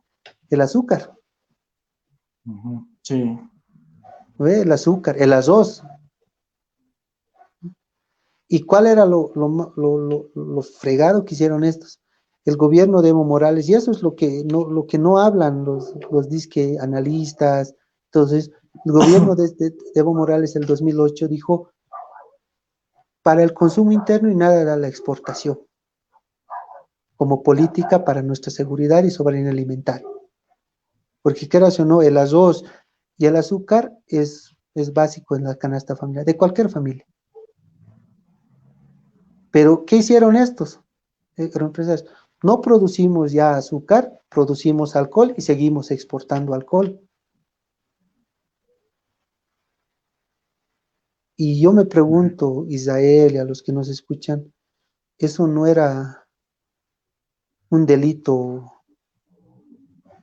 Speaker 3: el azúcar,
Speaker 2: Ujú. Sí.
Speaker 3: ¿no? El azúcar, el arroz. ¿Y cuál era lo fregado que hicieron estos? El gobierno de Evo Morales, y eso es lo que no hablan los disque analistas. Entonces, el gobierno de Evo Morales el 2008 dijo, para el consumo interno y nada de la exportación, como política para nuestra seguridad y soberanía alimentaria. Porque quieras o no, el arroz y el azúcar es básico en la canasta familiar, de cualquier familia. Pero, ¿qué hicieron estos agroempresarios? No producimos ya azúcar, producimos alcohol y seguimos exportando alcohol. Y yo me pregunto, Israel y a los que nos escuchan, ¿eso no era un delito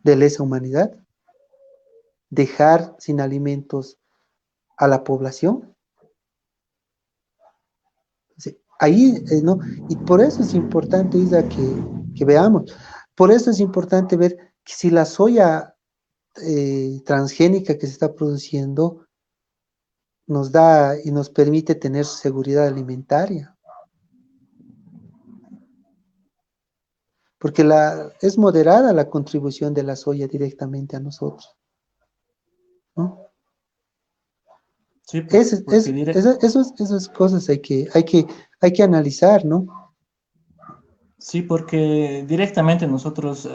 Speaker 3: de lesa humanidad? ¿Dejar sin alimentos a la población? Sí, ahí, ¿no? Y por eso es importante, Isa, que veamos. Por eso es importante ver que si la soya transgénica que se está produciendo nos da y nos permite tener seguridad alimentaria, porque es moderada la contribución de la soya directamente a nosotros, ¿no?
Speaker 2: Sí, porque
Speaker 3: Esas cosas hay que analizar, ¿no?
Speaker 2: sí, porque directamente nosotros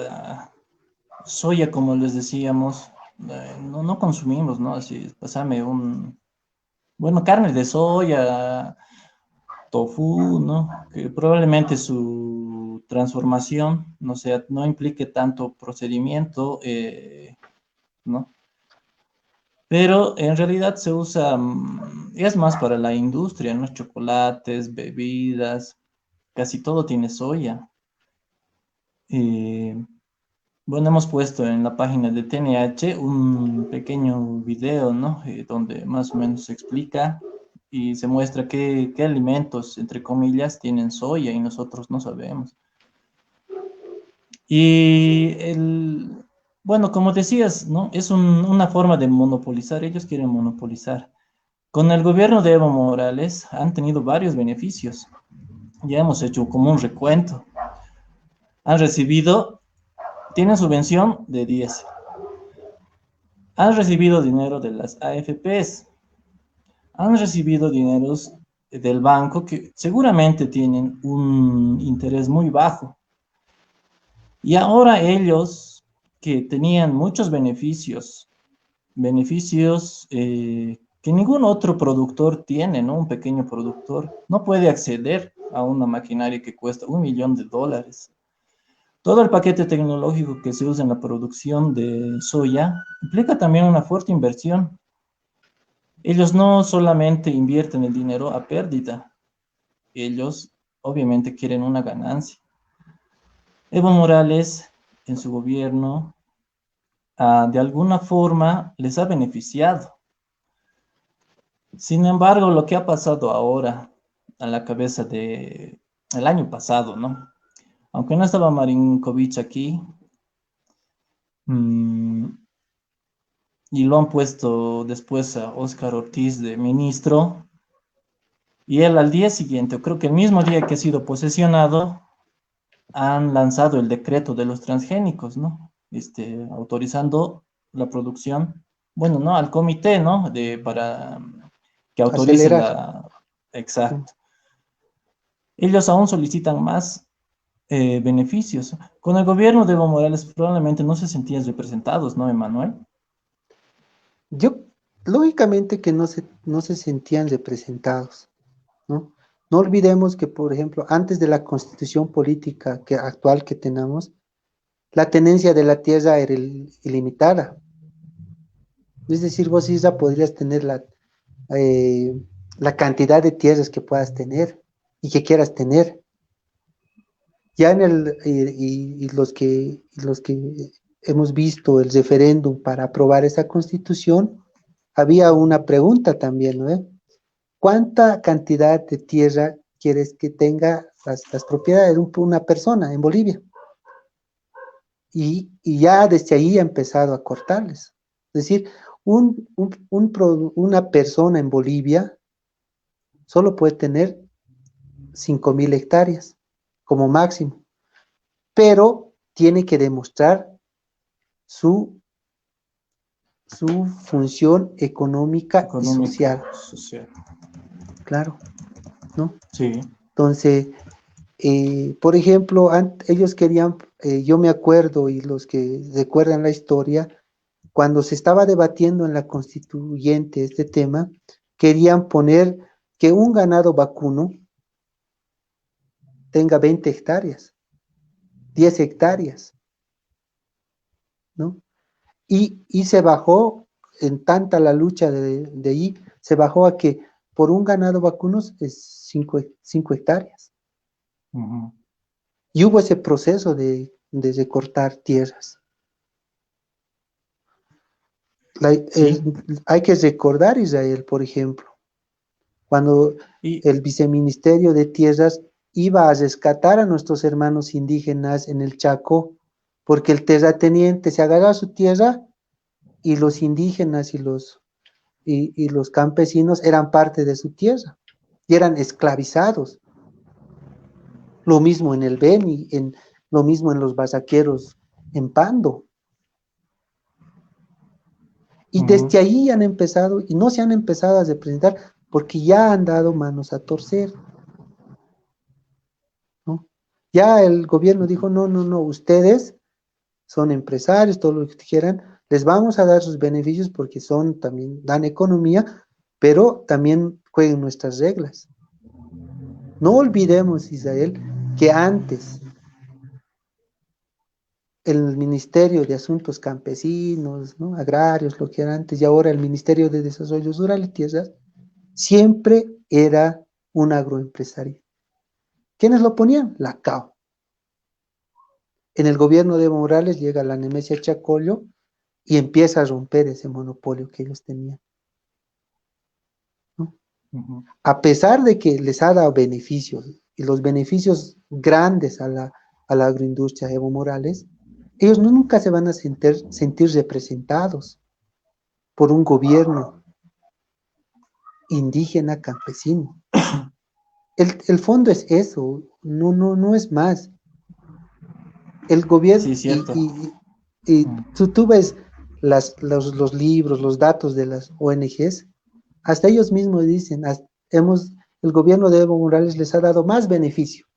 Speaker 2: soya, como les decíamos, no consumimos, ¿no? Así, pasame bueno, carne de soya, tofu, ¿no? Que probablemente su transformación, no sea, no implique tanto procedimiento, ¿no? pero en realidad se usa, es más para la industria, ¿no? Chocolates, bebidas, casi todo tiene soya. Eh, bueno, hemos puesto en la página de TNH un pequeño video, ¿no? Donde más o menos se explica y se muestra qué alimentos, entre comillas, tienen soya y nosotros no sabemos. Y bueno, como decías, ¿no? Es una forma de monopolizar, ellos quieren monopolizar. Con el gobierno de Evo Morales han tenido varios beneficios. Ya hemos hecho como un recuento. Han recibido, tienen subvención de 10. Han recibido dinero de las AFPs. Han recibido dineros del banco que seguramente tienen un interés muy bajo. Y ahora ellos, que tenían muchos beneficios que ningún otro productor tiene, ¿no? Un pequeño productor no puede acceder a una maquinaria que cuesta $1 millón. Todo el paquete tecnológico que se usa en la producción de soya implica también una fuerte inversión. Ellos no solamente invierten el dinero a pérdida, ellos obviamente quieren una ganancia. Evo Morales, en su gobierno, de alguna forma les ha beneficiado. Sin embargo, lo que ha pasado ahora a la cabeza de el año pasado, ¿no? Aunque no estaba Marinkovic aquí, mmm, y lo han puesto después a Óscar Ortiz de ministro, y él al día siguiente, o creo que el mismo día que ha sido posesionado, han lanzado el decreto de los transgénicos, ¿no? Autorizando la producción, bueno, ¿no? Al comité, ¿no? Para que autorice
Speaker 3: Acelerar.
Speaker 2: la... Exacto. Ellos aún solicitan más beneficios. Con el gobierno de Evo Morales probablemente no se sentían representados, ¿no, Emanuel?
Speaker 3: Yo, lógicamente que no se sentían representados, ¿no? No olvidemos que, por ejemplo, antes de la constitución política actual que tenemos, la tenencia de la tierra era ilimitada. Es decir, vos ya podrías tener eh, la cantidad de tierras que puedas tener y que quieras tener. Ya los que hemos visto el referéndum para aprobar esa constitución, había una pregunta también, ¿no? ¿Cuánta cantidad de tierra quieres que tenga las propiedades de una persona en Bolivia? Y ya desde ahí ha empezado a cortarles. Es decir, una persona en Bolivia solo puede tener 5.000 hectáreas como máximo, pero tiene que demostrar su, su función económica y
Speaker 2: Económica,
Speaker 3: social,
Speaker 2: social.
Speaker 3: claro, ¿no?
Speaker 2: Sí.
Speaker 3: Entonces, por ejemplo, ellos querían, yo me acuerdo, y los que recuerdan la historia, cuando se estaba debatiendo en la constituyente este tema, querían poner que un ganado vacuno tenga 20 hectáreas, 10 hectáreas, ¿no? Y se bajó, en tanta la lucha de ahí, se bajó a que por un ganado vacuno es 5 hectáreas.
Speaker 2: Ujú.
Speaker 3: Y hubo ese proceso de recortar tierras.
Speaker 2: Sí.
Speaker 3: Hay que recordar, Israel, por ejemplo, cuando
Speaker 2: Y
Speaker 3: el viceministerio de Tierras iba a rescatar a nuestros hermanos indígenas en el Chaco, porque el terrateniente se agarraba su tierra y los indígenas y los campesinos eran parte de su tierra y eran esclavizados. Lo mismo en el Beni, lo mismo en los bazaqueros en Pando. Y desde
Speaker 2: ujú.
Speaker 3: ahí han empezado, y no se han empezado a representar, porque ya han dado manos a torcer, ¿no? Ya el gobierno dijo, no, no, no, ustedes son empresarios, todo lo que quieran, les vamos a dar sus beneficios porque también dan economía, pero también jueguen nuestras reglas. No olvidemos, Israel, que antes el Ministerio de Asuntos Campesinos, ¿no? Agrarios, lo que era antes, y ahora el Ministerio de Desarrollo Rural y Tierras, siempre era un agroempresario. ¿Quiénes lo ponían? La CAO. En el gobierno de Evo Morales llega la Nemesia Chacollo y empieza a romper ese monopolio que ellos tenían, ¿no? A pesar de que les ha dado beneficios, y los beneficios grandes a la agroindustria Evo Morales, ellos nunca se van a sentir representados por un gobierno indígena campesino. El fondo es eso, no es más. El gobierno,
Speaker 2: Sí, cierto.
Speaker 3: y tú ves los libros, los datos de las ONGs, hasta ellos mismos dicen, el gobierno de Evo Morales les ha dado más beneficio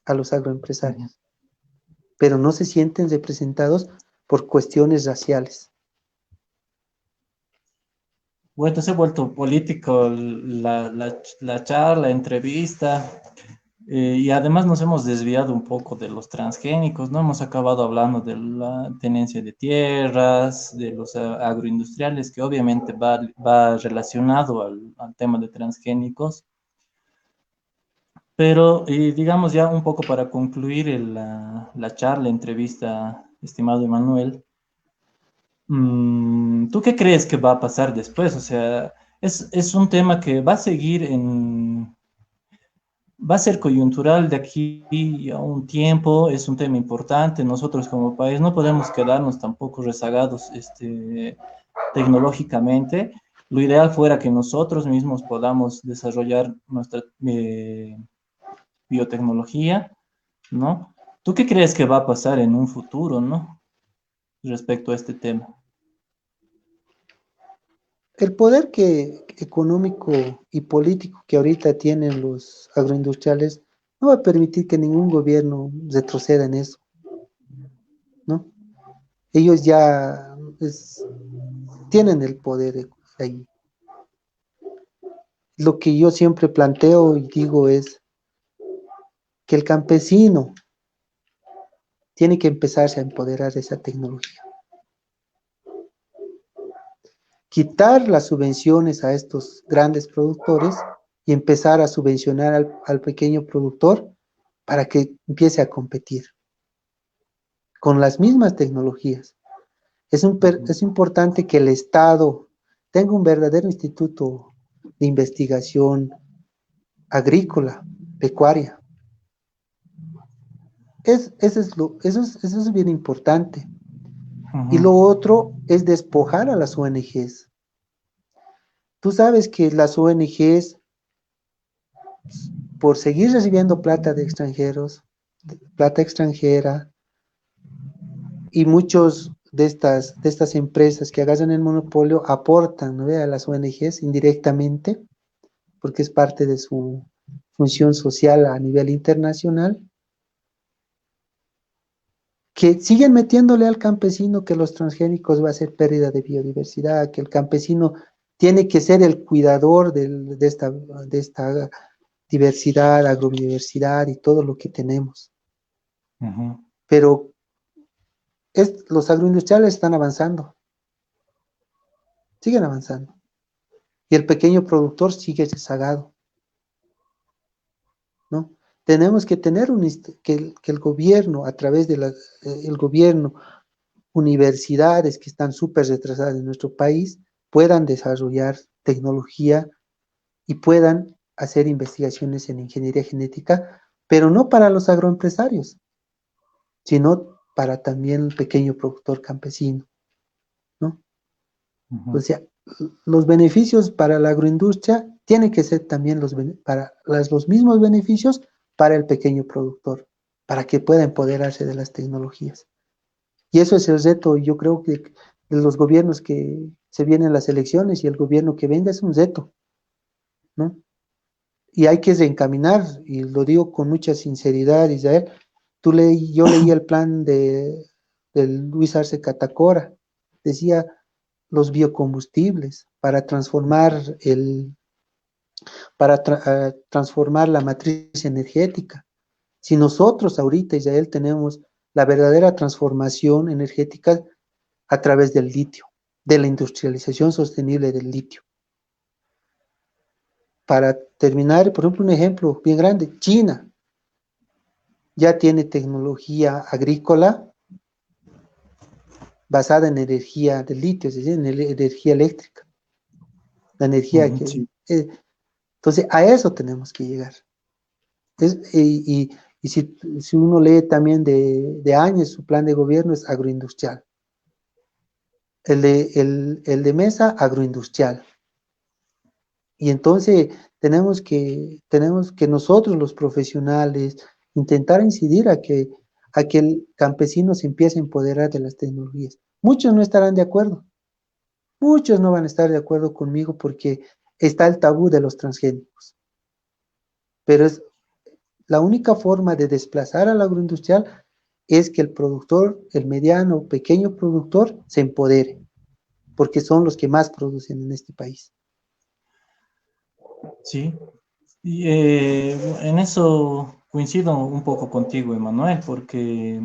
Speaker 3: a los agroempresarios, pero no se sienten representados por cuestiones raciales.
Speaker 2: Bueno, se ha vuelto político la charla, entrevista, y además nos hemos desviado un poco de los transgénicos, ¿no? Hemos acabado hablando de la tenencia de tierras, de los agroindustriales, que obviamente va relacionado al tema de transgénicos, pero digamos ya un poco para concluir la charla, entrevista, estimado Emanuel. ¿Tú qué crees que va a pasar después? O sea, es un tema que va a seguir va a ser coyuntural de aquí a un tiempo, es un tema importante. Nosotros como país no podemos quedarnos tampoco rezagados tecnológicamente. Lo ideal fuera que nosotros mismos podamos desarrollar nuestra biotecnología, ¿no? ¿Tú qué crees que va a pasar en un futuro, ¿no? Respecto a este tema.
Speaker 3: El poder económico y político que ahorita tienen los agroindustriales no va a permitir que ningún gobierno retroceda en eso, ¿no? Ellos ya tienen el poder ahí. Lo que yo siempre planteo y digo es que el campesino tiene que empezarse a empoderar de esa tecnología. Quitar las subvenciones a estos grandes productores y empezar a subvencionar al pequeño productor para que empiece a competir con las mismas tecnologías. Es importante que el Estado tenga un verdadero instituto de investigación agrícola, pecuaria. Eso es bien importante. Y lo otro es despojar a las ONGs. Tú sabes que las ONGs, por seguir recibiendo plata de extranjeros, plata extranjera, y muchos de estas empresas que agarran el monopolio aportan, ¿no?, a las ONGs indirectamente, porque es parte de su función social a nivel internacional, que siguen metiéndole al campesino que los transgénicos va a ser pérdida de biodiversidad, que el campesino tiene que ser el cuidador de esta diversidad, agrobiodiversidad y todo lo que tenemos. Pero los agroindustriales están avanzando, siguen avanzando, y el pequeño productor sigue rezagado, ¿no? Tenemos que tener que el gobierno, a través del gobierno, universidades que están súper retrasadas en nuestro país, puedan desarrollar tecnología y puedan hacer investigaciones en ingeniería genética, pero no para los agroempresarios, sino para también el pequeño productor campesino, ¿no? O sea, los beneficios para la agroindustria tienen que ser también los mismos beneficios para el pequeño productor, para que pueda empoderarse de las tecnologías. Y eso es el reto. Yo creo que de los gobiernos que se vienen las elecciones y el gobierno que venga es un reto, ¿no? Y hay que reencaminar, y lo digo con mucha sinceridad, Israel. Yo leí el plan de Luis Arce Catacora, decía los biocombustibles para transformar la matriz energética. Si nosotros ahorita, Israel, tenemos la verdadera transformación energética a través del litio, de la industrialización sostenible del litio. Para terminar, por ejemplo, un ejemplo bien grande, China ya tiene tecnología agrícola basada en energía de litio, es decir, en energía eléctrica, la energía que...
Speaker 2: Sí,
Speaker 3: entonces, a eso tenemos que llegar. Y si uno lee también de Áñez, su plan de gobierno es agroindustrial. El de Mesa, agroindustrial. Y entonces tenemos que nosotros los profesionales intentar incidir a que el campesino se empiece a empoderar de las tecnologías. Muchos no estarán de acuerdo, muchos no van a estar de acuerdo conmigo porque está el tabú de los transgénicos, pero es la única forma de desplazar al agroindustrial es que el productor, el mediano, pequeño productor, se empodere, porque son los que más producen en este país.
Speaker 2: sí. Y, en eso coincido un poco contigo, Emanuel, porque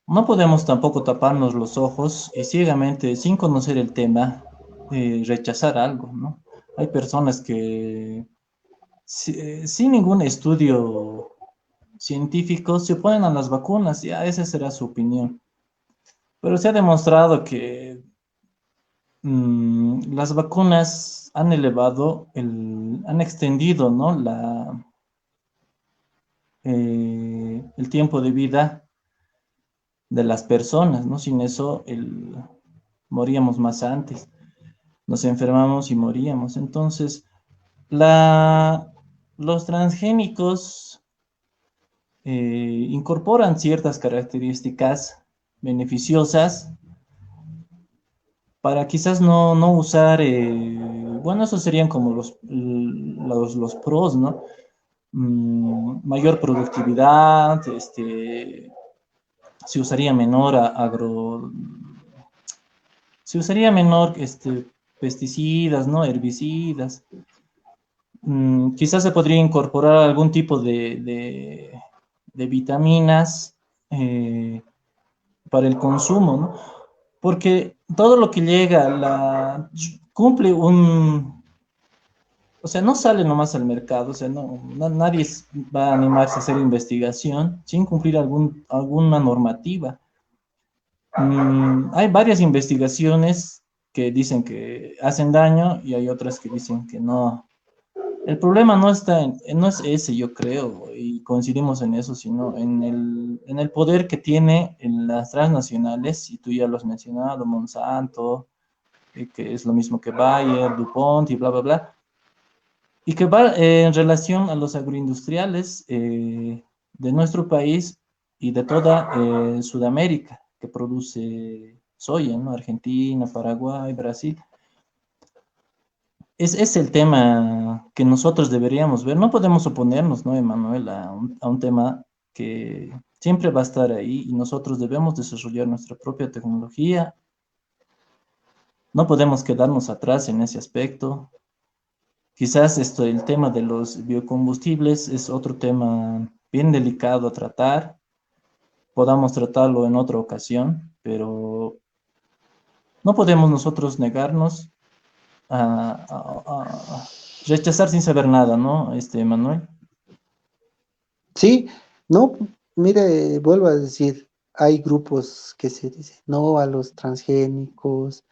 Speaker 2: no podemos tampoco taparnos los ojos y ciegamente, sin conocer el tema, rechazar algo, ¿no? Hay personas que sin ningún estudio científico se oponen a las vacunas, ya esa será su opinión. Pero se ha demostrado que las vacunas han elevado, han extendido, ¿no? El tiempo de vida de las personas, ¿no? Sin eso, moríamos más antes, nos enfermamos y moríamos. Entonces, la, los transgénicos incorporan ciertas características beneficiosas para quizás no usar, bueno, esos serían como los pros, ¿no? Mayor productividad, se usaría menor se usaría menor pesticidas, ¿no? Herbicidas. Quizás se podría incorporar algún tipo de vitaminas para el consumo, ¿no? Porque todo lo que llega cumple o sea, no sale nomás al mercado, o sea, nadie va a animarse a hacer investigación sin cumplir alguna normativa. Hay varias investigaciones que dicen que hacen daño y hay otras que dicen que no. El problema no es ese, yo creo, y coincidimos en eso, sino en el poder que tiene en las transnacionales, y tú ya lo has mencionado, Monsanto, que es lo mismo que Bayer, DuPont y bla, bla, bla, y que va en relación a los agroindustriales de nuestro país y de toda Sudamérica, que produce soya, ¿no? Argentina, Paraguay, Brasil. Es el tema que nosotros deberíamos ver. No podemos oponernos, ¿no, Emanuel, a un tema que siempre va a estar ahí y nosotros debemos desarrollar nuestra propia tecnología. No podemos quedarnos atrás en ese aspecto. Quizás el tema de los biocombustibles es otro tema bien delicado a tratar. Podamos tratarlo en otra ocasión, pero no podemos nosotros negarnos a rechazar sin saber nada, ¿no, Manuel?
Speaker 3: Sí, no, mire, vuelvo a decir, hay grupos que se dicen no a los transgénicos,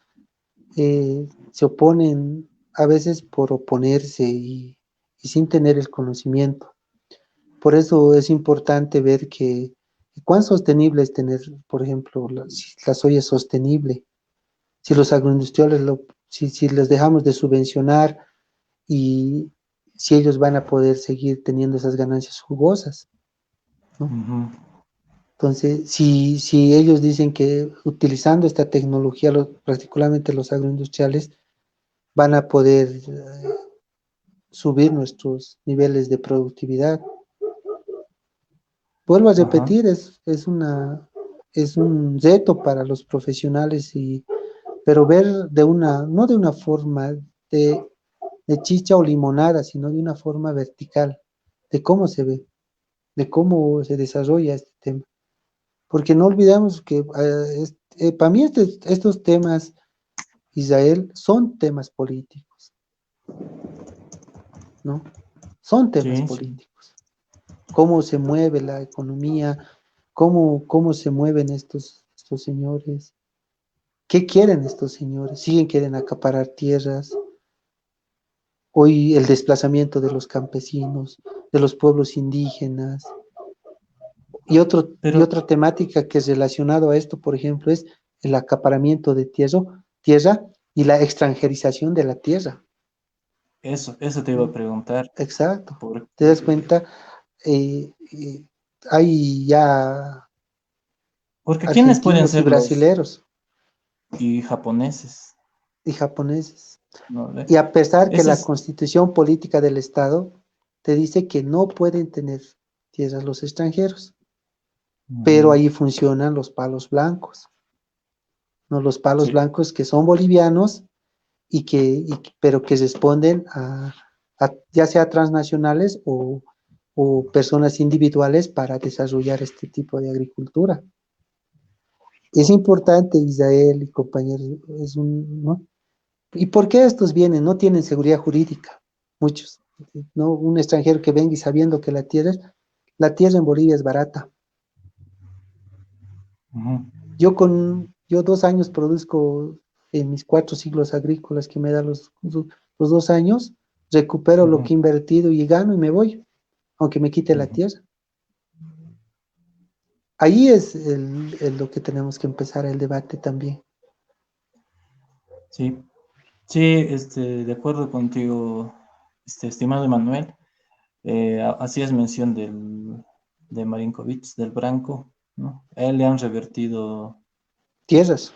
Speaker 3: se oponen a veces por oponerse y sin tener el conocimiento. Por eso es importante ver que cuán sostenible es tener, por ejemplo, la soya sostenible. Si los agroindustriales, si les dejamos de subvencionar y si ellos van a poder seguir teniendo esas ganancias jugosas, ¿no?
Speaker 2: Ujú.
Speaker 3: Entonces, si ellos dicen que utilizando esta tecnología, particularmente los agroindustriales, van a poder subir nuestros niveles de productividad. Vuelvo a
Speaker 2: Ajá.
Speaker 3: repetir, es un reto para los profesionales, pero ver no de una forma de chicha o limonada, sino de una forma vertical, de cómo se ve, de cómo se desarrolla este tema. porque no olvidamos que para mí estos temas, Israel, son temas políticos, ¿no? Son temas
Speaker 2: Sí, sí.
Speaker 3: políticos. Cómo se mueve la economía, cómo se mueven estos señores, qué quieren estos señores, siguen quieren acaparar tierras, hoy el desplazamiento de los campesinos, de los pueblos indígenas, y
Speaker 2: Pero
Speaker 3: otra temática que es relacionado a esto, por ejemplo, es el acaparamiento de tierra y la extranjerización de la tierra.
Speaker 2: eso te iba a
Speaker 3: ¿No?
Speaker 2: preguntar,
Speaker 3: Exacto. ¿Te das
Speaker 2: porque,
Speaker 3: cuenta? Eh, eh, Hay ya
Speaker 2: porque ¿quiénes pueden
Speaker 3: argentinos y
Speaker 2: ser los
Speaker 3: brasileros
Speaker 2: y japoneses?
Speaker 3: y japoneses.
Speaker 2: ¿No ve?
Speaker 3: Y a pesar que
Speaker 2: Ese
Speaker 3: la
Speaker 2: es,
Speaker 3: constitución política del Estado te dice que no pueden tener tierras los extranjeros, pero
Speaker 2: ujú,
Speaker 3: ahí funcionan los palos blancos, ¿no? Los palos
Speaker 2: sí,
Speaker 3: blancos que son bolivianos pero que responden ya sea transnacionales o personas individuales para desarrollar este tipo de agricultura. Es importante, Israel y compañeros, ¿no? ¿Y por qué estos vienen? No tienen seguridad jurídica, muchos, ¿no? Un extranjero que venga y sabiendo que la tierra en Bolivia es barata.
Speaker 2: ujú,
Speaker 3: Yo 2 años produzco en mis 4 ciclos agrícolas que me dan los 2 años, recupero lo
Speaker 2: ujú.
Speaker 3: que he invertido y gano y me voy, aunque me quite la
Speaker 2: Ujú.
Speaker 3: tierra. Ahí es lo que tenemos que empezar el debate también.
Speaker 2: Sí, sí, de acuerdo contigo, estimado Emanuel. Hacías mención de Marinkovic, del Branco, ¿no? A él le han revertido
Speaker 3: Tierras.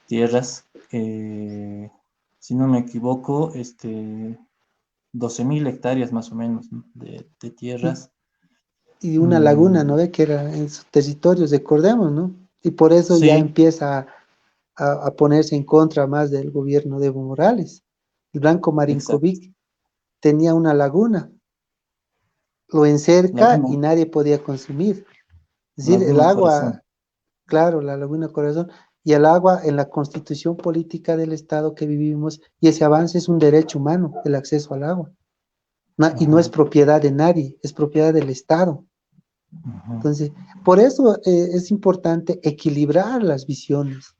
Speaker 2: tierras, si no me equivoco, 12.000 hectáreas más o menos, ¿no? de
Speaker 3: Y,
Speaker 2: tierras.
Speaker 3: y una laguna,
Speaker 2: Mm,
Speaker 3: ¿no ve? Que era en sus territorios, recordemos, ¿no? Y por eso ya
Speaker 2: sí,
Speaker 3: empieza a ponerse en contra más del gobierno de Evo Morales. El Blanco
Speaker 2: exacto.
Speaker 3: Marinkovic tenía una laguna, lo encerca y
Speaker 2: Laguna,
Speaker 3: nadie podía consumir. Es decir, el
Speaker 2: Laguna
Speaker 3: agua,
Speaker 2: Corazón.
Speaker 3: claro, la laguna Corazón, y el agua en la constitución política del Estado que vivimos, y ese avance es un derecho humano, el acceso al agua. Y no es
Speaker 2: Ajá,
Speaker 3: propiedad de nadie, es propiedad del Estado.
Speaker 2: ajá,
Speaker 3: Entonces, por eso es importante equilibrar las visiones,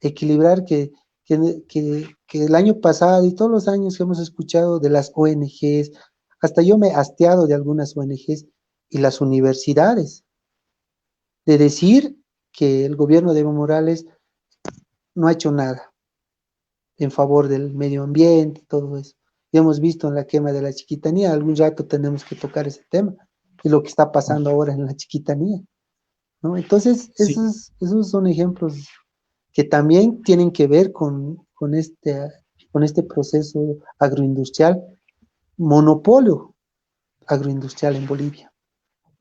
Speaker 3: equilibrar que el año pasado y todos los años que hemos escuchado de las ONGs, hasta yo me he hasteado de algunas ONGs y las universidades, de decir que el gobierno de Evo Morales no ha hecho nada en favor del medio ambiente y todo eso. Ya hemos visto en la quema de la Chiquitanía, algún rato tenemos que tocar ese tema, y lo que está pasando
Speaker 2: ajá.
Speaker 3: ahora en la Chiquitanía, ¿no? Entonces,
Speaker 2: Sí,
Speaker 3: esos son ejemplos que también tienen que ver con este proceso agroindustrial, monopolio agroindustrial en Bolivia.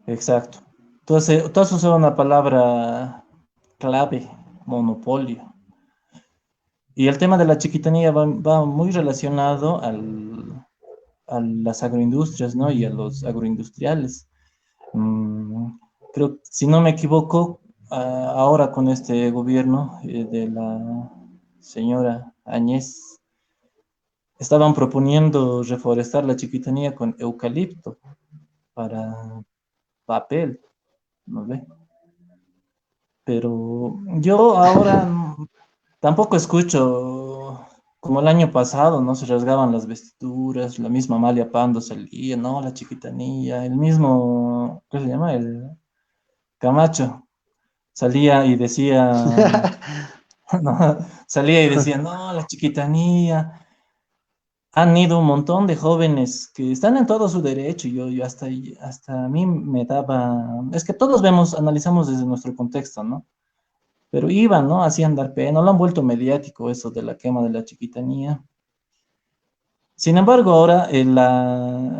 Speaker 2: exacto. Entonces, tú has usado una palabra clave, monopolio. Y el tema de la chiquitanía va muy relacionado a las agroindustrias, ¿no? Y a los agroindustriales. Mm, creo, si no me equivoco, ahora con este gobierno de la señora Áñez, estaban proponiendo reforestar la chiquitanía con eucalipto para papel, ¿no ve? Pero yo ahora tampoco escucho como el año pasado, ¿no? Se rasgaban las vestiduras, la misma Amalia Pando salía, ¿no? La chiquitanía, el mismo, ¿qué se llama? El Camacho salía y decía, no, salía y decía, no, la chiquitanía. Han ido un montón de jóvenes que están en todo su derecho. Yo hasta a mí me daba, es que todos vemos, analizamos desde nuestro contexto, ¿no? Pero iban, ¿no? Hacían dar pena, no lo han vuelto mediático eso de la quema de la chiquitanía. Sin embargo, ahora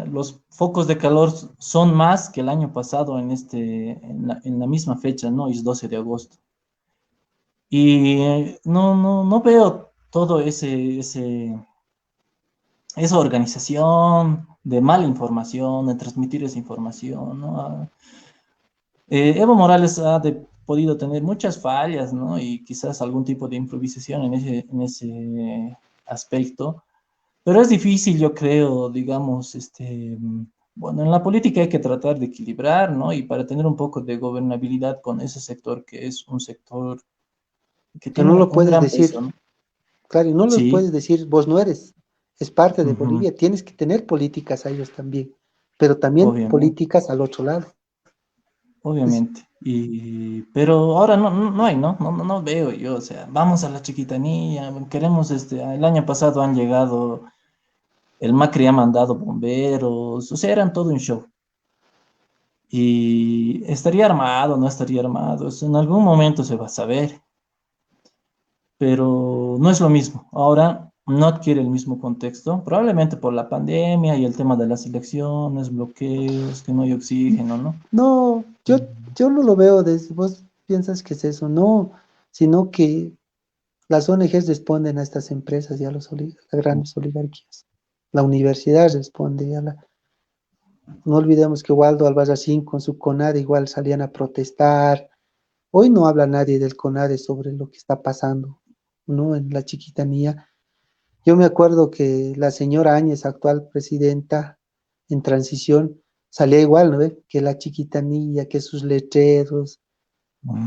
Speaker 2: los focos de calor son más que el año pasado en la misma fecha, ¿no? Es 12 de agosto. Y no veo todo esa organización de mala información, de transmitir esa información, ¿no? Evo Morales podido tener muchas fallas, ¿no? Y quizás algún tipo de improvisación en ese aspecto. Pero es difícil, yo creo, digamos, bueno, en la política hay que tratar de equilibrar, ¿no? Y para tener un poco de gobernabilidad con ese sector que es un sector que
Speaker 3: Pero
Speaker 2: tiene
Speaker 3: no lo
Speaker 2: un
Speaker 3: puedes
Speaker 2: gran peso,
Speaker 3: decir,
Speaker 2: ¿no?
Speaker 3: claro, y no lo
Speaker 2: Sí,
Speaker 3: puedes decir, vos no eres, es parte de
Speaker 2: ujú,
Speaker 3: Bolivia, tienes que tener políticas a ellos también, pero también
Speaker 2: obviamente,
Speaker 3: políticas al otro lado. Es,
Speaker 2: obviamente. Pero ahora no hay, ¿no? No veo yo, o sea, vamos a la chiquitanía, queremos, el año pasado han llegado, el Macri ha mandado bomberos, o sea, eran todo un show. Y estaría armado, no estaría armado, eso en algún momento se va a saber, pero no es lo mismo. Ahora no adquiere el mismo contexto, probablemente por la pandemia y el tema de las elecciones, bloqueos, que no hay oxígeno, ¿no?
Speaker 3: no, yo no lo veo desde, vos piensas que es eso, no, sino que las ONGs responden a estas empresas y a las grandes oligarquías. La universidad responde a la... No olvidemos que Waldo Albarracín con su CONADE igual salían a protestar. Hoy no habla nadie del CONADE sobre lo que está pasando, ¿no? En la chiquitanía. Yo me acuerdo que la señora Áñez, actual presidenta en transición, salía igual, ¿no? Que la chiquitanía, que sus letreros,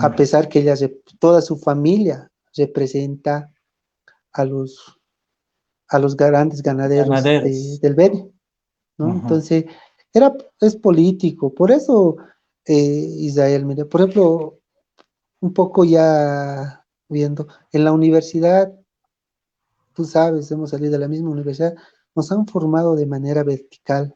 Speaker 3: a
Speaker 2: Mm.
Speaker 3: pesar que ella, toda su familia representa a los grandes ganaderos
Speaker 2: Ganaderos.
Speaker 3: del Beni, ¿no?
Speaker 2: Ujú.
Speaker 3: Entonces, es político. Por eso, Israel, mire, por ejemplo, un poco ya viendo, en la universidad, tú sabes, hemos salido de la misma universidad, nos han formado de manera vertical,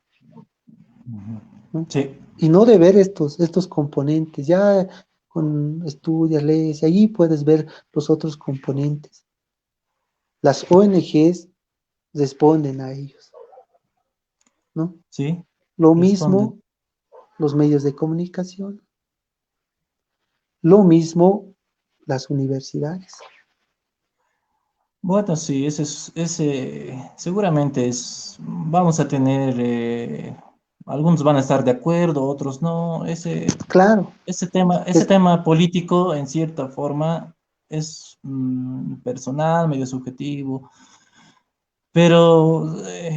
Speaker 2: Ujú.
Speaker 3: ¿no?
Speaker 2: Sí,
Speaker 3: Y no de ver estos componentes, ya con estudias, leyes, y allí puedes ver los otros componentes. Las ONGs responden a ellos, ¿no?
Speaker 2: sí,
Speaker 3: Lo
Speaker 2: responden.
Speaker 3: mismo los medios de comunicación, lo mismo las universidades.
Speaker 2: Bueno, sí, seguramente vamos a tener, algunos van a estar de acuerdo, otros no.
Speaker 3: Claro,
Speaker 2: Ese
Speaker 3: es
Speaker 2: tema político, en cierta forma, es personal, medio subjetivo, pero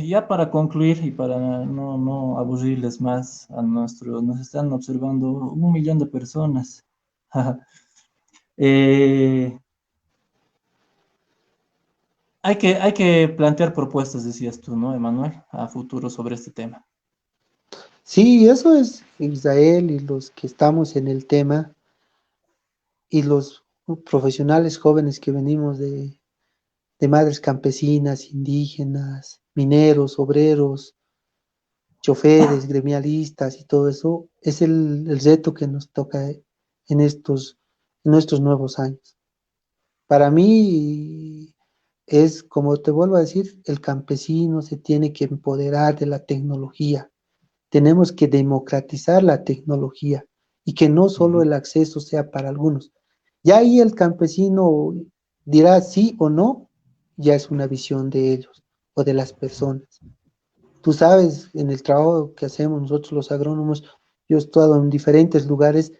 Speaker 2: ya para concluir y para no aburrirles más nos están observando 1 millón de personas. Eh, hay que plantear propuestas, decías tú, ¿no, Emanuel, a futuro sobre este tema?
Speaker 3: sí, eso es Israel y los que estamos en el tema y los profesionales jóvenes que venimos de madres campesinas, indígenas, mineros, obreros, choferes, gremialistas y todo eso, es el reto que nos toca en nuestros nuevos años. Para mí es, como te vuelvo a decir, el campesino se tiene que empoderar de la tecnología. Tenemos que democratizar la tecnología y que no solo
Speaker 2: Ujú.
Speaker 3: el acceso sea para algunos. Ya ahí el campesino dirá sí o no, ya es una visión de ellos o de las personas. Tú sabes, en el trabajo que hacemos nosotros los agrónomos, yo he estado en diferentes lugares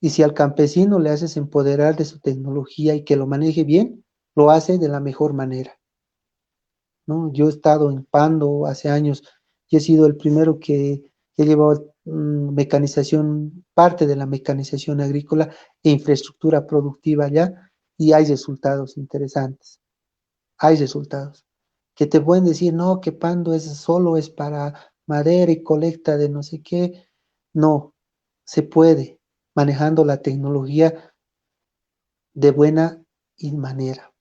Speaker 3: y si al campesino le haces empoderar de su tecnología y que lo maneje bien, lo hace de la mejor manera, ¿no? Yo he estado en Pando hace años y he sido el primero que he llevado mecanización, parte de la mecanización agrícola e infraestructura productiva allá y hay resultados interesantes, hay resultados. Que te pueden decir, no, que Pando solo es para madera y colecta de no sé qué. No, se puede, manejando la tecnología de buena manera,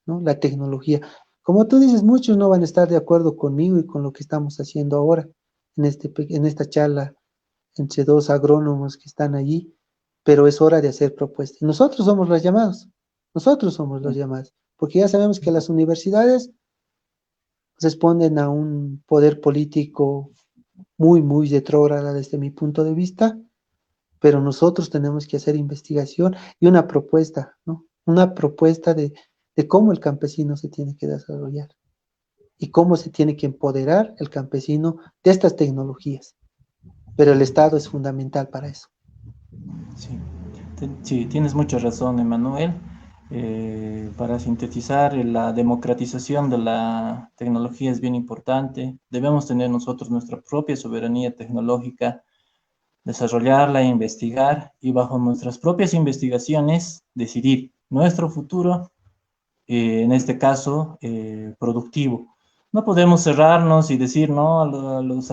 Speaker 3: ¿no? La tecnología. Como tú dices, muchos no van a estar de acuerdo conmigo y con lo que estamos haciendo ahora en esta charla entre dos agrónomos que están allí, pero es hora de hacer propuestas. Nosotros somos los llamados, nosotros somos los llamados, porque ya sabemos que las universidades responden a un poder político muy retrógrada desde mi punto de vista, pero nosotros tenemos que hacer investigación y una propuesta, ¿no? Una propuesta de cómo el campesino se tiene que desarrollar y cómo se tiene que empoderar el campesino de estas tecnologías. Pero el Estado es fundamental para eso.
Speaker 2: Sí. Sí, tienes mucha razón, Emanuel. Para sintetizar, la democratización de la tecnología es bien importante. Debemos tener nosotros nuestra propia soberanía tecnológica, desarrollarla, investigar y bajo nuestras propias investigaciones decidir nuestro futuro, en este caso, productivo. No podemos cerrarnos y decir no a los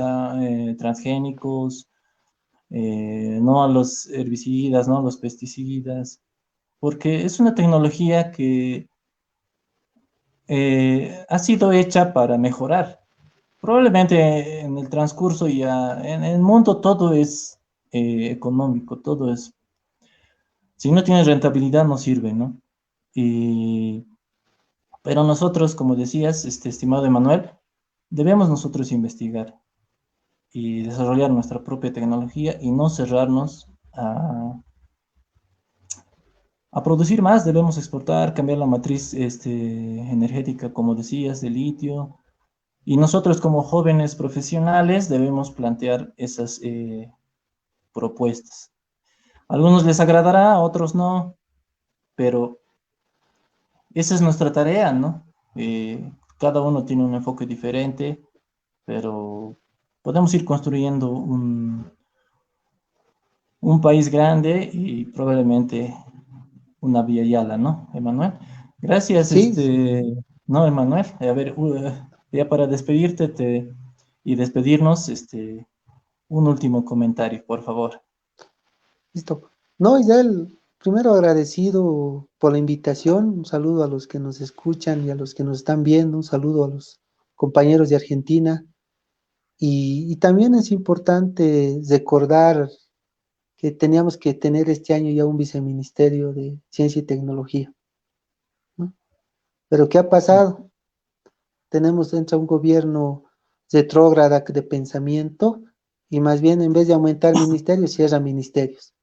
Speaker 2: transgénicos, no a los herbicidas, no a los pesticidas, porque es una tecnología que ha sido hecha para mejorar. Probablemente en el transcurso ya, en el mundo todo es económico, todo es, si no tienes rentabilidad no sirve, ¿no? Y, pero nosotros, como decías, estimado Emanuel, debemos nosotros investigar y desarrollar nuestra propia tecnología y no cerrarnos a producir más. Debemos exportar, cambiar la matriz energética, como decías, de litio. Y nosotros como jóvenes profesionales debemos plantear esas propuestas. A algunos les agradará, a otros no, pero esa es nuestra tarea, ¿no? Cada uno tiene un enfoque diferente, pero podemos ir construyendo un país grande y probablemente una vía Yala, ¿no, Emanuel? Gracias,
Speaker 3: Sí,
Speaker 2: no, Emanuel. A ver, ya para despedirte y despedirnos, un último comentario, por favor.
Speaker 3: listo. No, Israel, primero agradecido por la invitación, un saludo a los que nos escuchan y a los que nos están viendo, un saludo a los compañeros de Argentina. Y también es importante recordar que teníamos que tener este año ya un viceministerio de Ciencia y Tecnología, ¿no? Pero ¿qué ha pasado? Entra un gobierno retrógrada de pensamiento y más bien en vez de aumentar ministerios, cierra ministerios.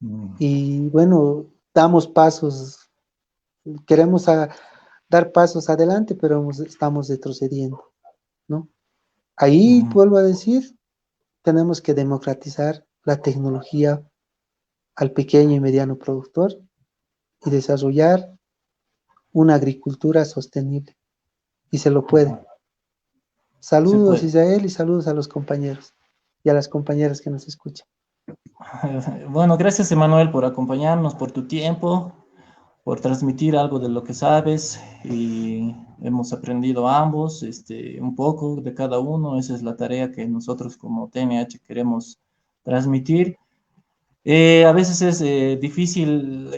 Speaker 2: Mm,
Speaker 3: Y bueno, damos pasos, queremos dar pasos adelante, pero estamos retrocediendo, ¿no? Ahí,
Speaker 2: mm,
Speaker 3: vuelvo a decir, tenemos que democratizar la tecnología al pequeño y mediano productor y desarrollar una agricultura sostenible. Y se lo puede.
Speaker 2: ujú. Se
Speaker 3: Saludos,
Speaker 2: puede.
Speaker 3: Israel, y saludos a los compañeros y a las compañeras que nos escuchan.
Speaker 2: Bueno, gracias, Emanuel, por acompañarnos, por tu tiempo, por transmitir algo de lo que sabes y hemos aprendido ambos, un poco de cada uno. Esa es la tarea que nosotros como TNH queremos transmitir. A veces es difícil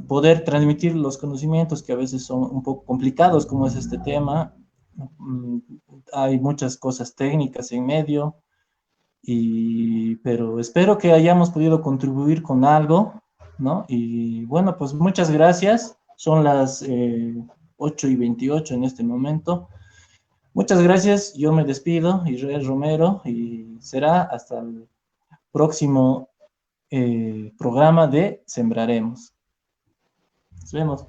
Speaker 2: poder transmitir los conocimientos que a veces son un poco complicados, como es este tema. Mm, Hay muchas cosas técnicas en medio, pero espero que hayamos podido contribuir con algo, ¿no? Y bueno, pues muchas gracias. Son las 8:28 en este momento. Muchas gracias. Yo me despido, Israel Romero, y será hasta el próximo programa de Sembraremos. Nos vemos.